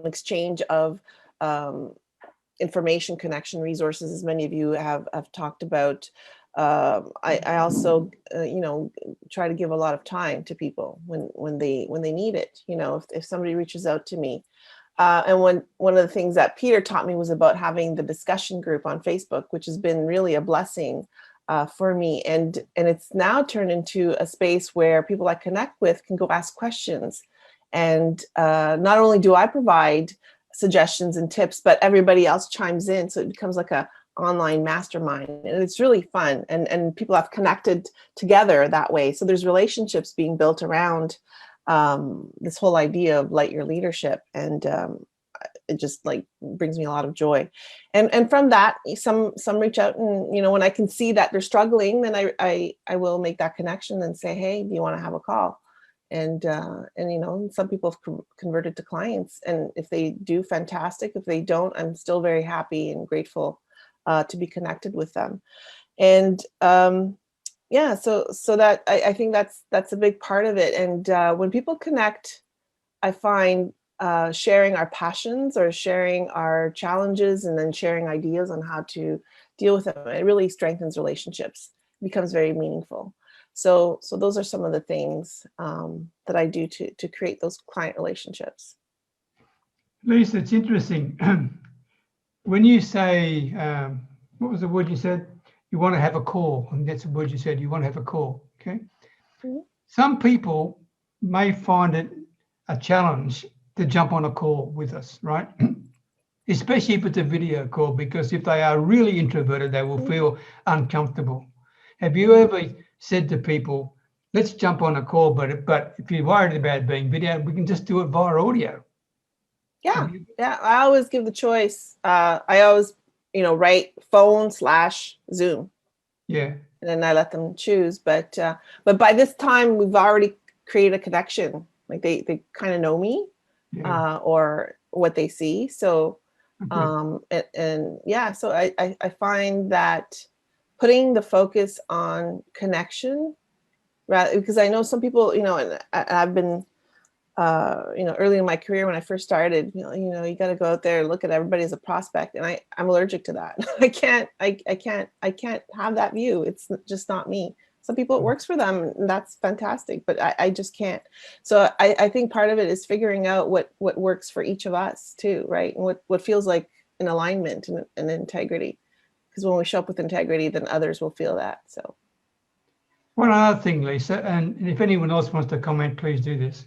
exchange of information, connection, resources, as many of you have talked about. I also, try to give a lot of time to people when they need it. If somebody reaches out to me, and one of the things that Peter taught me was about having the discussion group on Facebook, which has been really a blessing for me. And it's now turned into a space where people I connect with can go ask questions. And not only do I provide suggestions and tips, but everybody else chimes in. So it becomes like a online mastermind, and it's really fun, and people have connected together that way. So there's relationships being built around this whole idea of light your leadership, and it just brings me a lot of joy. And from that, some reach out, and when I can see that they're struggling, then I will make that connection and say, hey, do you want to have a call? And some people have converted to clients, and if they do, fantastic. If they don't, I'm still very happy and grateful to be connected with them. And so that I think that's a big part of it. And when people connect, I find sharing our passions or sharing our challenges and then sharing ideas on how to deal with them, it really strengthens relationships, becomes very meaningful. So those are some of the things that I do to create those client relationships. Lisa, it's interesting. When you say, what was the word you said? You want to have a call. And that's the word you said, you want to have a call. Okay. Mhm. Some people may find it a challenge to jump on a call with us, right? Especially if it's a video call, because if they are really introverted, they will feel uncomfortable. Have you ever said to people, let's jump on a call, but if you're worried about being video, we can just do it via audio? Yeah, yeah. I always give the choice. I always, write phone/Zoom, Yeah. and then I let them choose. But by this time, we've already created a connection. Like they kind of know me, Yeah. or what they see. So, Okay. and yeah. So I find that putting the focus on connection, rather, because I know some people, and I've been. Early in my career when I first started, you got to go out there and look at everybody as a prospect, and I'm allergic to that. I can't have that view. It's just not me. Some people it works for them, and that's fantastic, but I just can't. So I think part of it is figuring out what works for each of us too, right? And what feels like an alignment and integrity. Because when we show up with integrity, then others will feel that. So One other thing, Lisa, and if anyone else wants to comment, please do this.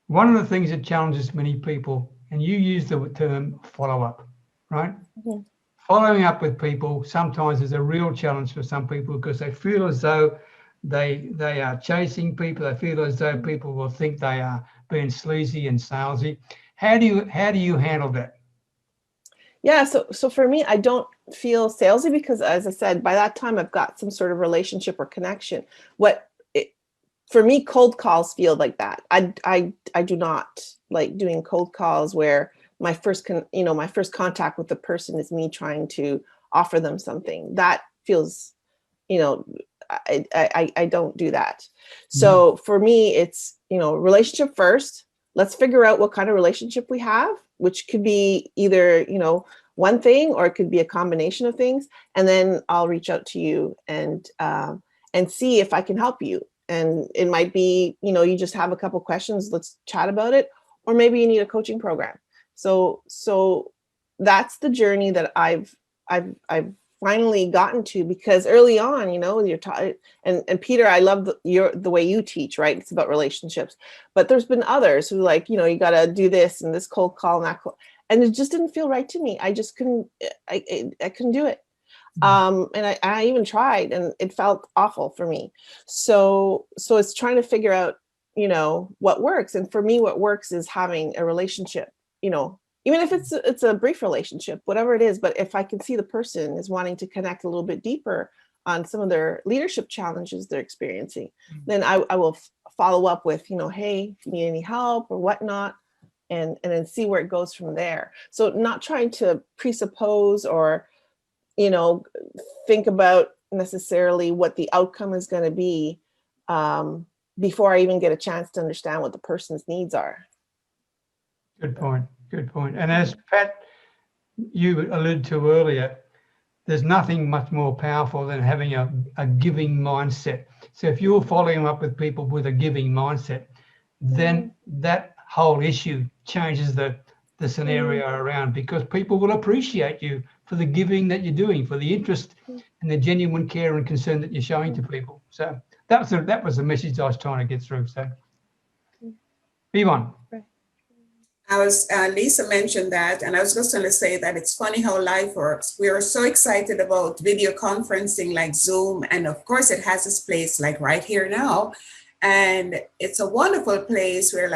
One of the things that challenges many people, and you use the term follow-up, right? Mhm. Following up with people sometimes is a real challenge for some people because they feel as though they are chasing people. They feel as though people will think they are being sleazy and salesy. How do you handle that? Yeah, so for me, I don't feel salesy because, as I said, by that time I've got some sort of relationship or connection. For me, cold calls feel like that. I do not like doing cold calls where my first contact with the person is me trying to offer them something. That feels, I don't do that. So for me, it's, relationship first. Let's figure out what kind of relationship we have, which could be either, one thing, or it could be a combination of things. And then I'll reach out to you and see if I can help you. And it might be, you just have a couple questions, let's chat about it. Or maybe you need a coaching program. So that's the journey that I've finally gotten to, because early on, you're taught, and Peter, I love the way you teach, right? It's about relationships, but there's been others who you got to do this and this cold call and that cold, and it just didn't feel right to me. I just couldn't, I couldn't do it. And I even tried, and it felt awful for me. So it's trying to figure out, what works. And for me, what works is having a relationship, even if it's a brief relationship, whatever it is. But if I can see the person is wanting to connect a little bit deeper on some of their leadership challenges they're experiencing, then I will follow up with, hey, if you need any help or whatnot, and then see where it goes from there. So not trying to presuppose or, think about necessarily what the outcome is going to be before I even get a chance to understand what the person's needs are. Good point. Good point. And as Pat, you alluded to earlier, there's nothing much more powerful than having a giving mindset. So if you're following up with people with a giving mindset, then that whole issue changes the scenario around, because people will appreciate you for the giving that you're doing, for the interest and the genuine care and concern that you're showing to people. So that was the message I was trying to get through. So, Yvonne. Lisa mentioned that, and I was just going to say that it's funny how life works. We are so excited about video conferencing like Zoom, and of course it has its place like right here now. And it's a wonderful place where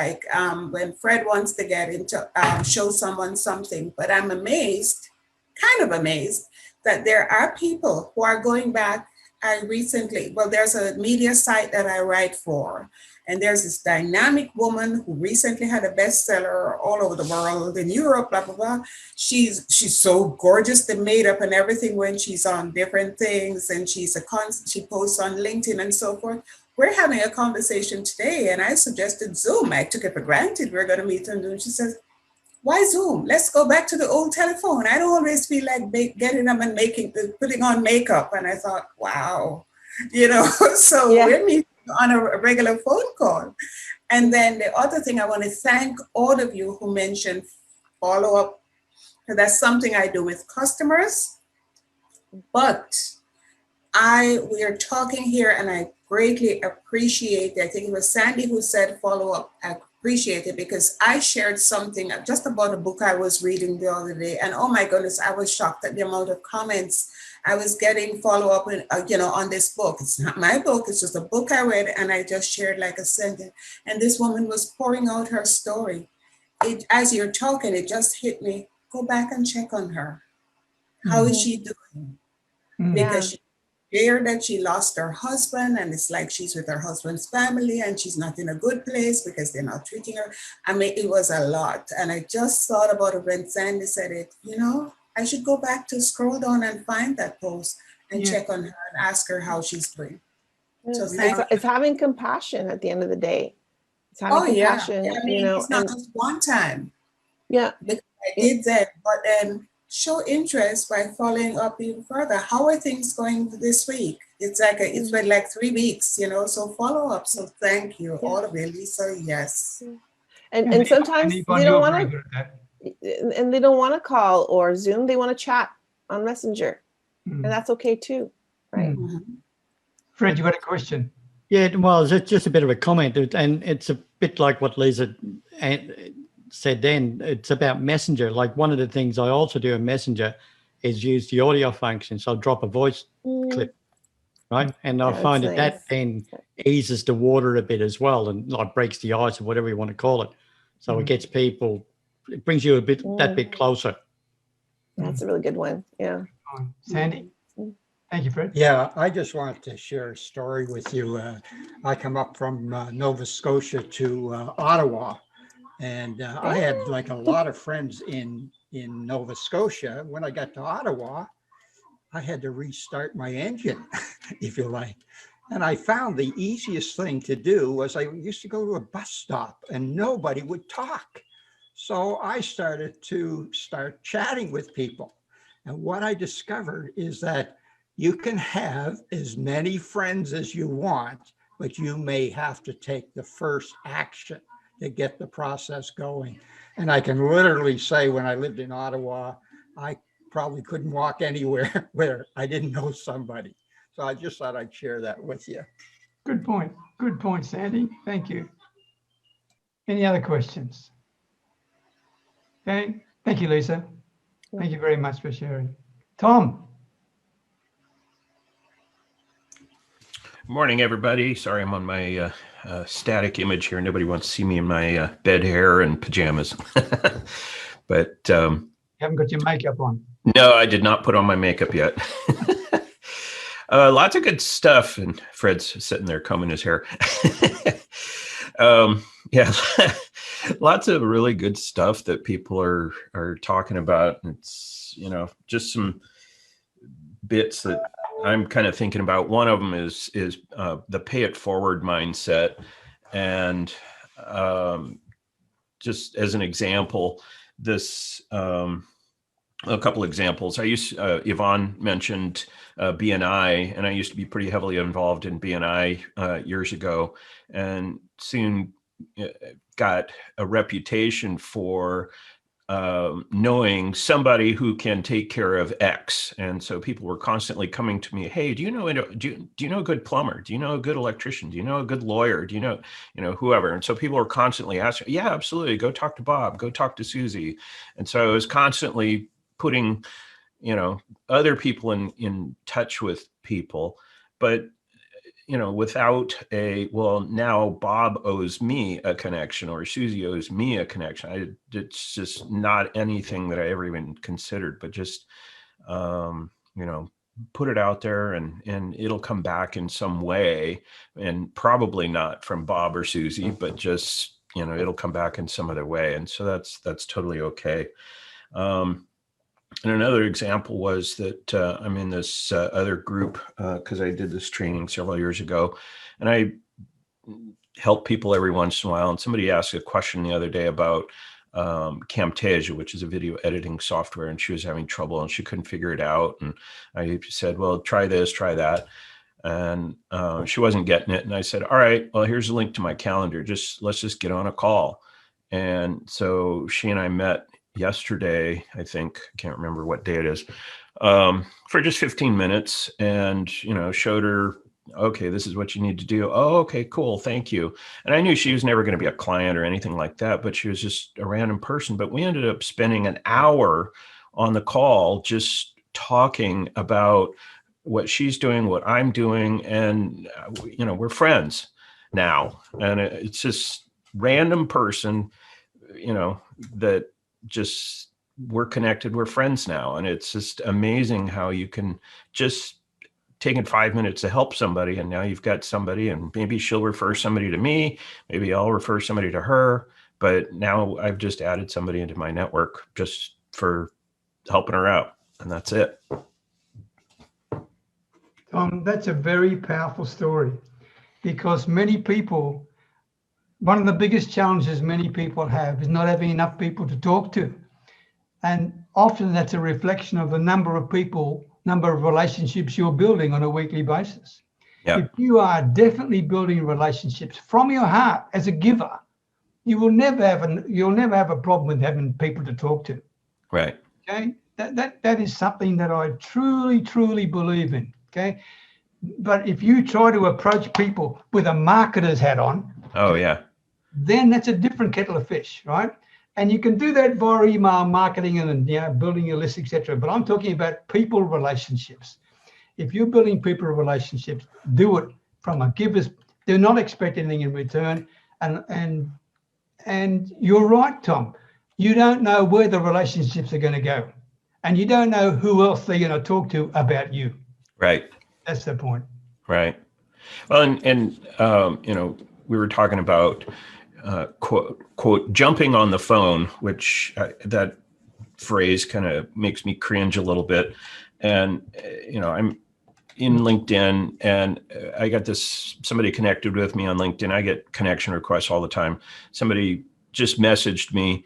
when Fred wants to get into, show someone something, but I'm amazed, kind of amazed, that there are people who are going back. There's a media site that I write for, and there's this dynamic woman who recently had a bestseller all over the world, in Europe, blah, blah, blah. She's so gorgeous, the makeup and everything when she's on different things, and she posts on LinkedIn and so forth. We're having a conversation today, and I suggested Zoom. I took it for granted we're going to meet on Zoom. She says, why Zoom? Let's go back to the old telephone. I don't always feel like getting up and putting on makeup. And I thought, wow. So Yeah. we're meeting on a regular phone call. And then the other thing, I want to thank all of you who mentioned follow up. That's something I do with customers, but we are talking here and I greatly appreciate it. I think it was Sandy who said follow up. I appreciate it because I shared something just about a book I was reading the other day. And oh my goodness, I was shocked at the amount of comments I was getting follow up on this book. It's not my book, it's just a book I read and I just shared like a sentence. And this woman was pouring out her story. As you're talking, it just hit me. Go back and check on her. How is she doing? Because she shared that she lost her husband and it's like she's with her husband's family and she's not in a good place because they're not treating her. I mean, it was a lot. And I just thought about it when Sandy said it, I should go back to scroll down and find that post and check on her and ask her how she's doing. So It's having compassion at the end of the day. It's having compassion, I mean, it's not just one time. Yeah. Because I did that, but then show interest by following up even further. How are things going this week? It's been like 3 weeks, so follow up. So thank you, all of you, Lisa. Yes. And sometimes they don't want to, and they don't want to call or Zoom. They want to chat on Messenger, and that's okay too, right? Fred, you got a question? Yeah, well, it's just a bit of a comment, and it's a bit like what Lisa said then. It's about Messenger. Like one of the things I also do in Messenger is use the audio function. So I'll drop a voice clip, right? And I find that then eases the water a bit as well and like breaks the ice or whatever you want to call it. So it gets people, it brings you that bit closer. That's a really good one. Yeah. Sandy? Thank you, Fred. Yeah, I just wanted to share a story with you. I come up from Nova Scotia to Ottawa, and I had like a lot of friends in Nova Scotia. When I got to Ottawa, I had to restart my engine, if you like. And I found the easiest thing to do was I used to go to a bus stop and nobody would talk. So I started chatting with people. And what I discovered is that you can have as many friends as you want, but you may have to take the first action to get the process going. And I can literally say when I lived in Ottawa, I probably couldn't walk anywhere where I didn't know somebody. So I just thought I'd share that with you. Good point. Good point, Sandy. Thank you. Any other questions? Okay. Thank you, Lisa. Thank you very much for sharing. Tom. Morning, everybody. Sorry, I'm on my static image here. Nobody wants to see me in my bed hair and pajamas. But you haven't got your makeup on. No, I did not put on my makeup yet. Lots of good stuff, and Fred's sitting there combing his hair. Yeah, lots of really good stuff that people are talking about. It's just some bits that I'm kind of thinking about. One of them is the pay it forward mindset, and just as an example, this. A couple examples. Yvonne mentioned BNI, and I used to be pretty heavily involved in BNI years ago, and soon got a reputation for knowing somebody who can take care of X. And so people were constantly coming to me, hey, do you know a good plumber? Do you know a good electrician? Do you know a good lawyer? Do you know whoever? And so people were constantly asking, yeah, absolutely. Go talk to Bob, go talk to Susie. And so I was constantly putting, other people in touch with people, but, without now Bob owes me a connection or Susie owes me a connection. It's just not anything that I ever even considered, but just, put it out there and it'll come back in some way, and probably not from Bob or Susie, but just, it'll come back in some other way. And so that's totally okay. And another example was that I'm in this other group because I did this training several years ago, and I help people every once in a while. And somebody asked a question the other day about Camtasia, which is a video editing software, and she was having trouble and she couldn't figure it out. And I said, well, try this, try that. And she wasn't getting it. And I said, all right, well, here's a link to my calendar. Let's just get on a call. And so she and I met yesterday, I think, I can't remember what day it is, for just 15 minutes and, showed her, okay, this is what you need to do. Oh, okay, cool. Thank you. And I knew she was never going to be a client or anything like that, but she was just a random person. But we ended up spending an hour on the call, just talking about what she's doing, what I'm doing. And, we're friends now. And it's just random person, that just, we're connected, we're friends now. And it's just amazing how you can just taking 5 minutes to help somebody. And now you've got somebody, and maybe she'll refer somebody to me. Maybe I'll refer somebody to her. But now I've just added somebody into my network just for helping her out. And that's it. Tom, that's a very powerful story, because many people, one of the biggest challenges many people have is not having enough people to talk to. And often that's a reflection of the number of relationships you're building on a weekly basis. Yeah. If you are definitely building relationships from your heart as a giver, you'll never have a problem with having people to talk to. Right. Okay. That is something that I truly, truly believe in. Okay. But if you try to approach people with a marketer's hat on, oh yeah, then that's a different kettle of fish, right? And you can do that via email marketing and building your list, etc. But I'm talking about people relationships. If you're building people relationships, do it from a giver's. Do not expect anything in return. And you're right, Tom. You don't know where the relationships are going to go, and you don't know who else they're going to talk to about you. Right. That's the point. Right. Well, and we were talking about quote jumping on the phone, which that phrase kind of makes me cringe a little bit. And I'm in LinkedIn, and I got somebody connected with me on LinkedIn. I get connection requests all the time. Somebody just messaged me,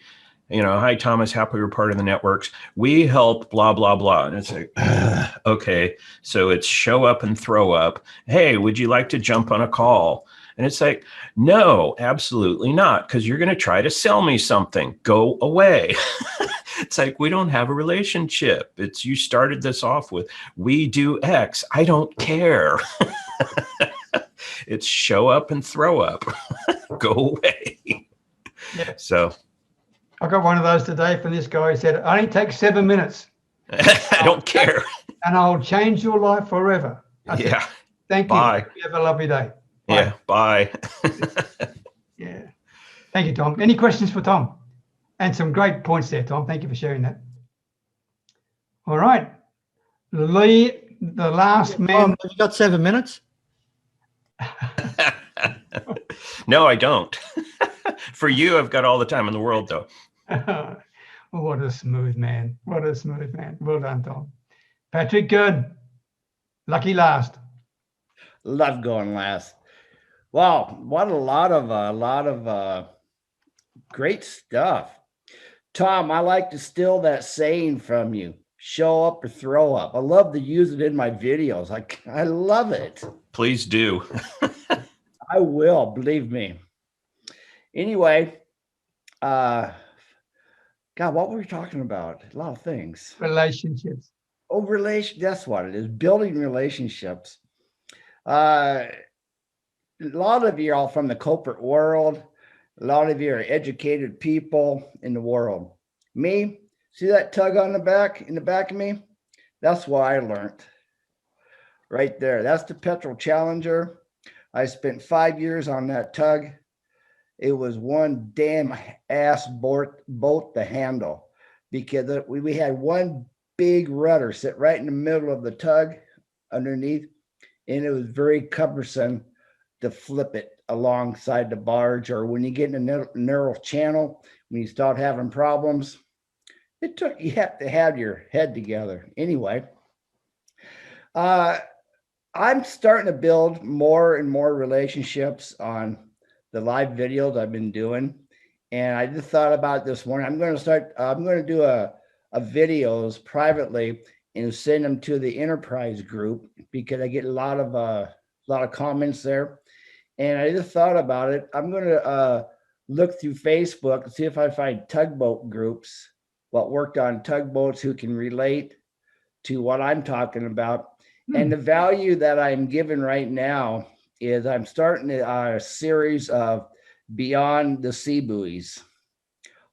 hi, Thomas, happy you're part of the networks. We help blah, blah, blah. And it's like, okay, so it's show up and throw up. Hey, would you like to jump on a call? And it's like, no, absolutely not, because you're going to try to sell me something. Go away. It's like, we don't have a relationship. It's, you started this off with, we do X. I don't care. It's show up and throw up. Go away. Yeah. So I got one of those today from this guy. He said, it only takes 7 minutes. I don't care. And I'll change your life forever. I said, Yeah. thank Bye. you. You have a lovely day. Bye. Yeah. Bye. Yeah. Thank you, Tom. Any questions for Tom? And some great points there, Tom. Thank you for sharing that. All right. Lee, the last man. Have you got 7 minutes? No, I don't. For you, I've got all the time in the world, though. What a smooth man. What a smooth man. Well done, Tom. Patrick, good. Lucky last. Love going last. Wow, what a lot of great stuff. Tom, I like to steal that saying from you. Show up or throw up. I love to use it in my videos. I love it. Please do. I will, believe me. Anyway, God, what were we talking about? A lot of things. Relationships. Oh, that's what it is. Building relationships. A lot of you are all from the corporate world. A lot of you are educated people in the world. Me, see that tug on the back, in the back of me? That's what I learned. Right there. That's the Petrol Challenger. I spent 5 years on that tug. It was one damn ass boat to handle, because we had one big rudder sit right in the middle of the tug underneath, and it was very cumbersome to flip it alongside the barge, or when you get in a narrow channel, when you start having problems, you have to have your head together. Anyway, I'm starting to build more and more relationships on the live videos I've been doing. And I just thought about this morning, I'm going to do a videos privately, and send them to the enterprise group because I get a lot of comments there. And I just thought about it. I'm going to look through Facebook and see if I find tugboat groups, what worked on tugboats who can relate to what I'm talking about. And the value that I'm given right now is I'm starting a series of Beyond the Sea Buoys.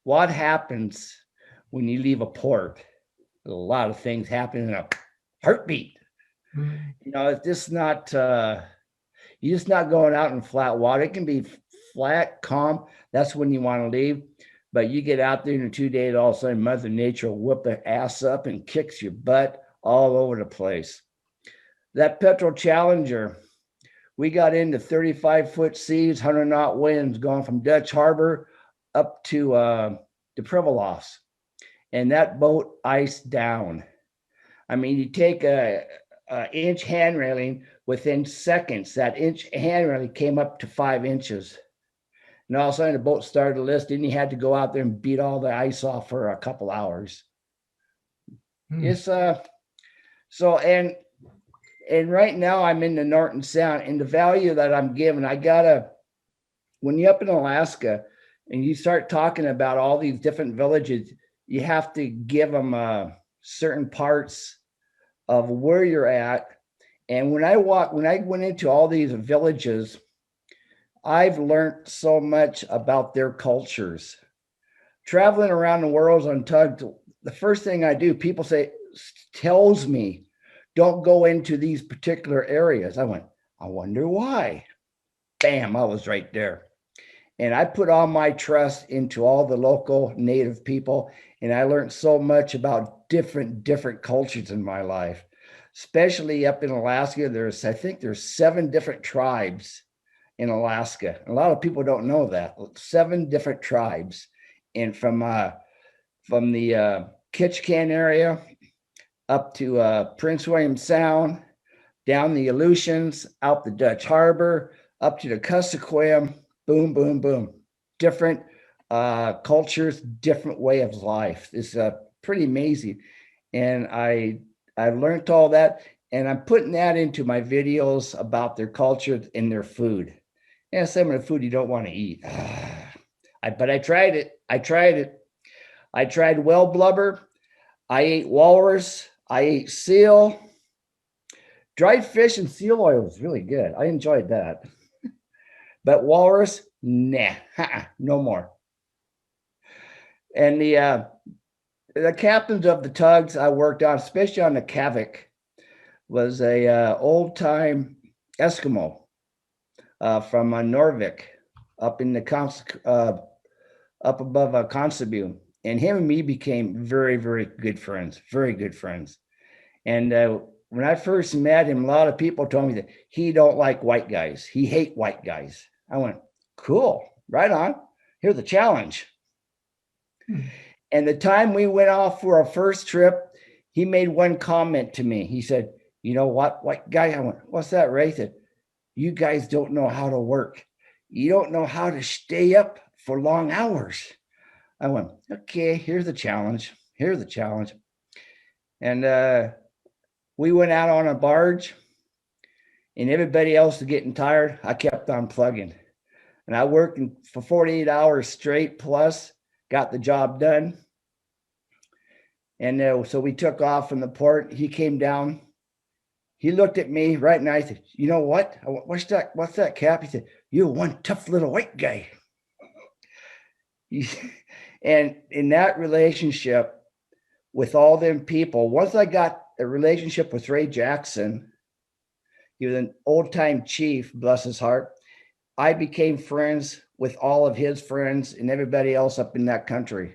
What happens when you leave a port? A lot of things happen in a heartbeat. You know, it's just not, you're just not going out in flat water. It can be flat, calm. That's when you want to leave. But you get out there in 2 days, all of a sudden Mother Nature will whip the ass up and kicks your butt all over the place. That Petrol Challenger, we got into 35-foot seas, 100-knot winds going from Dutch Harbor up to the Pribilof. And that boat iced down. I mean, you take a inch hand railing, within seconds, that inch hand railing came up to 5 inches. And all of a sudden the boat started to list, and you had to go out there and beat all the ice off for a couple hours. It's so, and right now I'm in the Norton Sound, and the value that I'm given, when you're up in Alaska and you start talking about all these different villages, you have to give them certain parts of where you're at. And when I went into all these villages, I've learned so much about their cultures. Traveling around the world on tugs, the first thing I do, people tells me, don't go into these particular areas. I went, I wonder why. Bam, I was right there. And I put all my trust into all the local native people. And I learned so much about different cultures in my life, especially up in Alaska. I think there's 7 different tribes in Alaska. A lot of people don't know that. 7 different tribes. And from the Ketchikan area up to Prince William Sound, down the Aleutians, out the Dutch Harbor, up to the Kuskokwim, boom, boom, boom. Different cultures, different way of life. It's pretty amazing. And I learned all that, and I'm putting that into my videos about their culture and their food. And some of the food you don't want to eat. But I tried it. I tried whale blubber. I ate walrus. I ate seal. Dried fish and seal oil was really good. I enjoyed that. But walrus, nah, no more. And the captains of the tugs I worked on, especially on the Kavik, was a old-time Eskimo from Norvik up in the up above Konstabue. And him and me became very, very good friends, very good friends. And when I first met him, a lot of people told me that he don't like white guys. He hate white guys. I went, cool, right on. Here's the challenge. And the time we went off for our first trip, he made one comment to me. He said, you know what, white guy? I went, what's that, Ray? He said, you guys don't know how to work. You don't know how to stay up for long hours. I went, okay, here's the challenge. Here's the challenge. And we went out on a barge, and everybody else was getting tired. I kept on plugging. And I worked for 48 hours straight plus, got the job done. And so we took off from the port. He came down. He looked at me right now. He said, you know what? What's that, Cap? He said, you're one tough little white guy. And in that relationship with all them people, once I got a relationship with Ray Jackson, he was an old-time chief, bless his heart. I became friends with all of his friends and everybody else up in that country.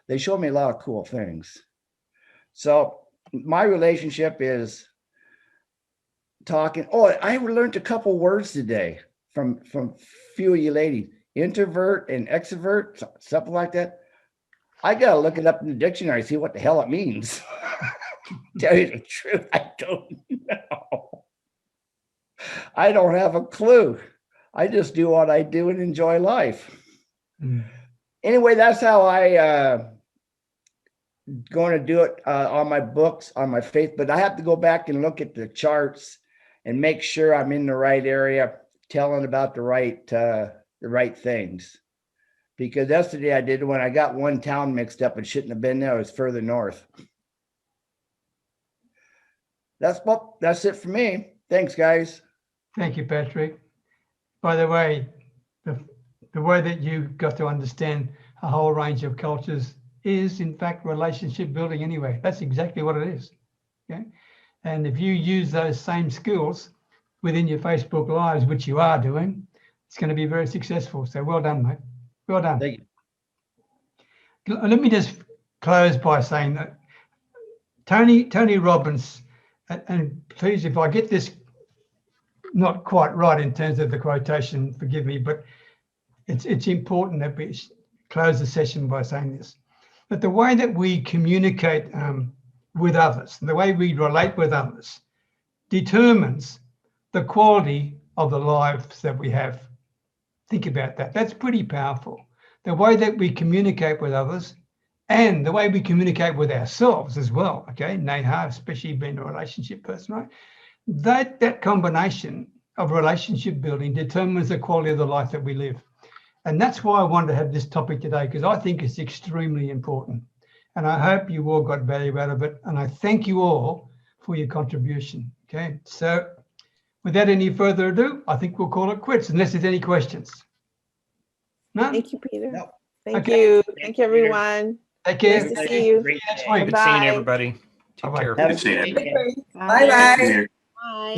They showed me a lot of cool things. So my relationship is talking. Oh, I learned a couple words today from few of you ladies. Introvert and extrovert, something like that. I gotta look it up in the dictionary, see what the hell it means. Tell you the truth, I don't know. I don't have a clue. I just do what I do and enjoy life. Anyway, that's how going to do it on my books, on my faith, but I have to go back and look at the charts and make sure I'm in the right area, telling about the right things. Because yesterday I did when I got one town mixed up and shouldn't have been there. It was further north. That's it for me. Thanks, guys. Thank you, Patrick. By the way, the way that you got to understand a whole range of cultures is in fact relationship building anyway. That's exactly what it is. Okay. And if you use those same skills within your Facebook lives, which you are doing, it's going to be very successful. So well done, mate. Well done. Thank you. Let me just close by saying that Tony Robbins, and please, if I get this not quite right in terms of the quotation, forgive me, but it's important that we close the session by saying this. But the way that we communicate with others, the way we relate with others, determines the quality of the lives that we have. Think about that. That's pretty powerful. The way that we communicate with others and the way we communicate with ourselves as well. Okay, Neha, especially being a relationship person, right? That combination of relationship building determines the quality of the life that we live. And that's why I wanted to have this topic today, because I think it's extremely important. And I hope you all got value out of it. And I thank you all for your contribution. Okay, so without any further ado, I think we'll call it quits unless there's any questions. No? Thank you, Peter. No. Thank Okay. you. Thank you, everyone. Take care. Nice to see you. Great Next day. week. Good seeing Bye. everybody. Take Bye-bye. care. Have a Good seeing great everybody. day. Bye-bye. Here. Bye.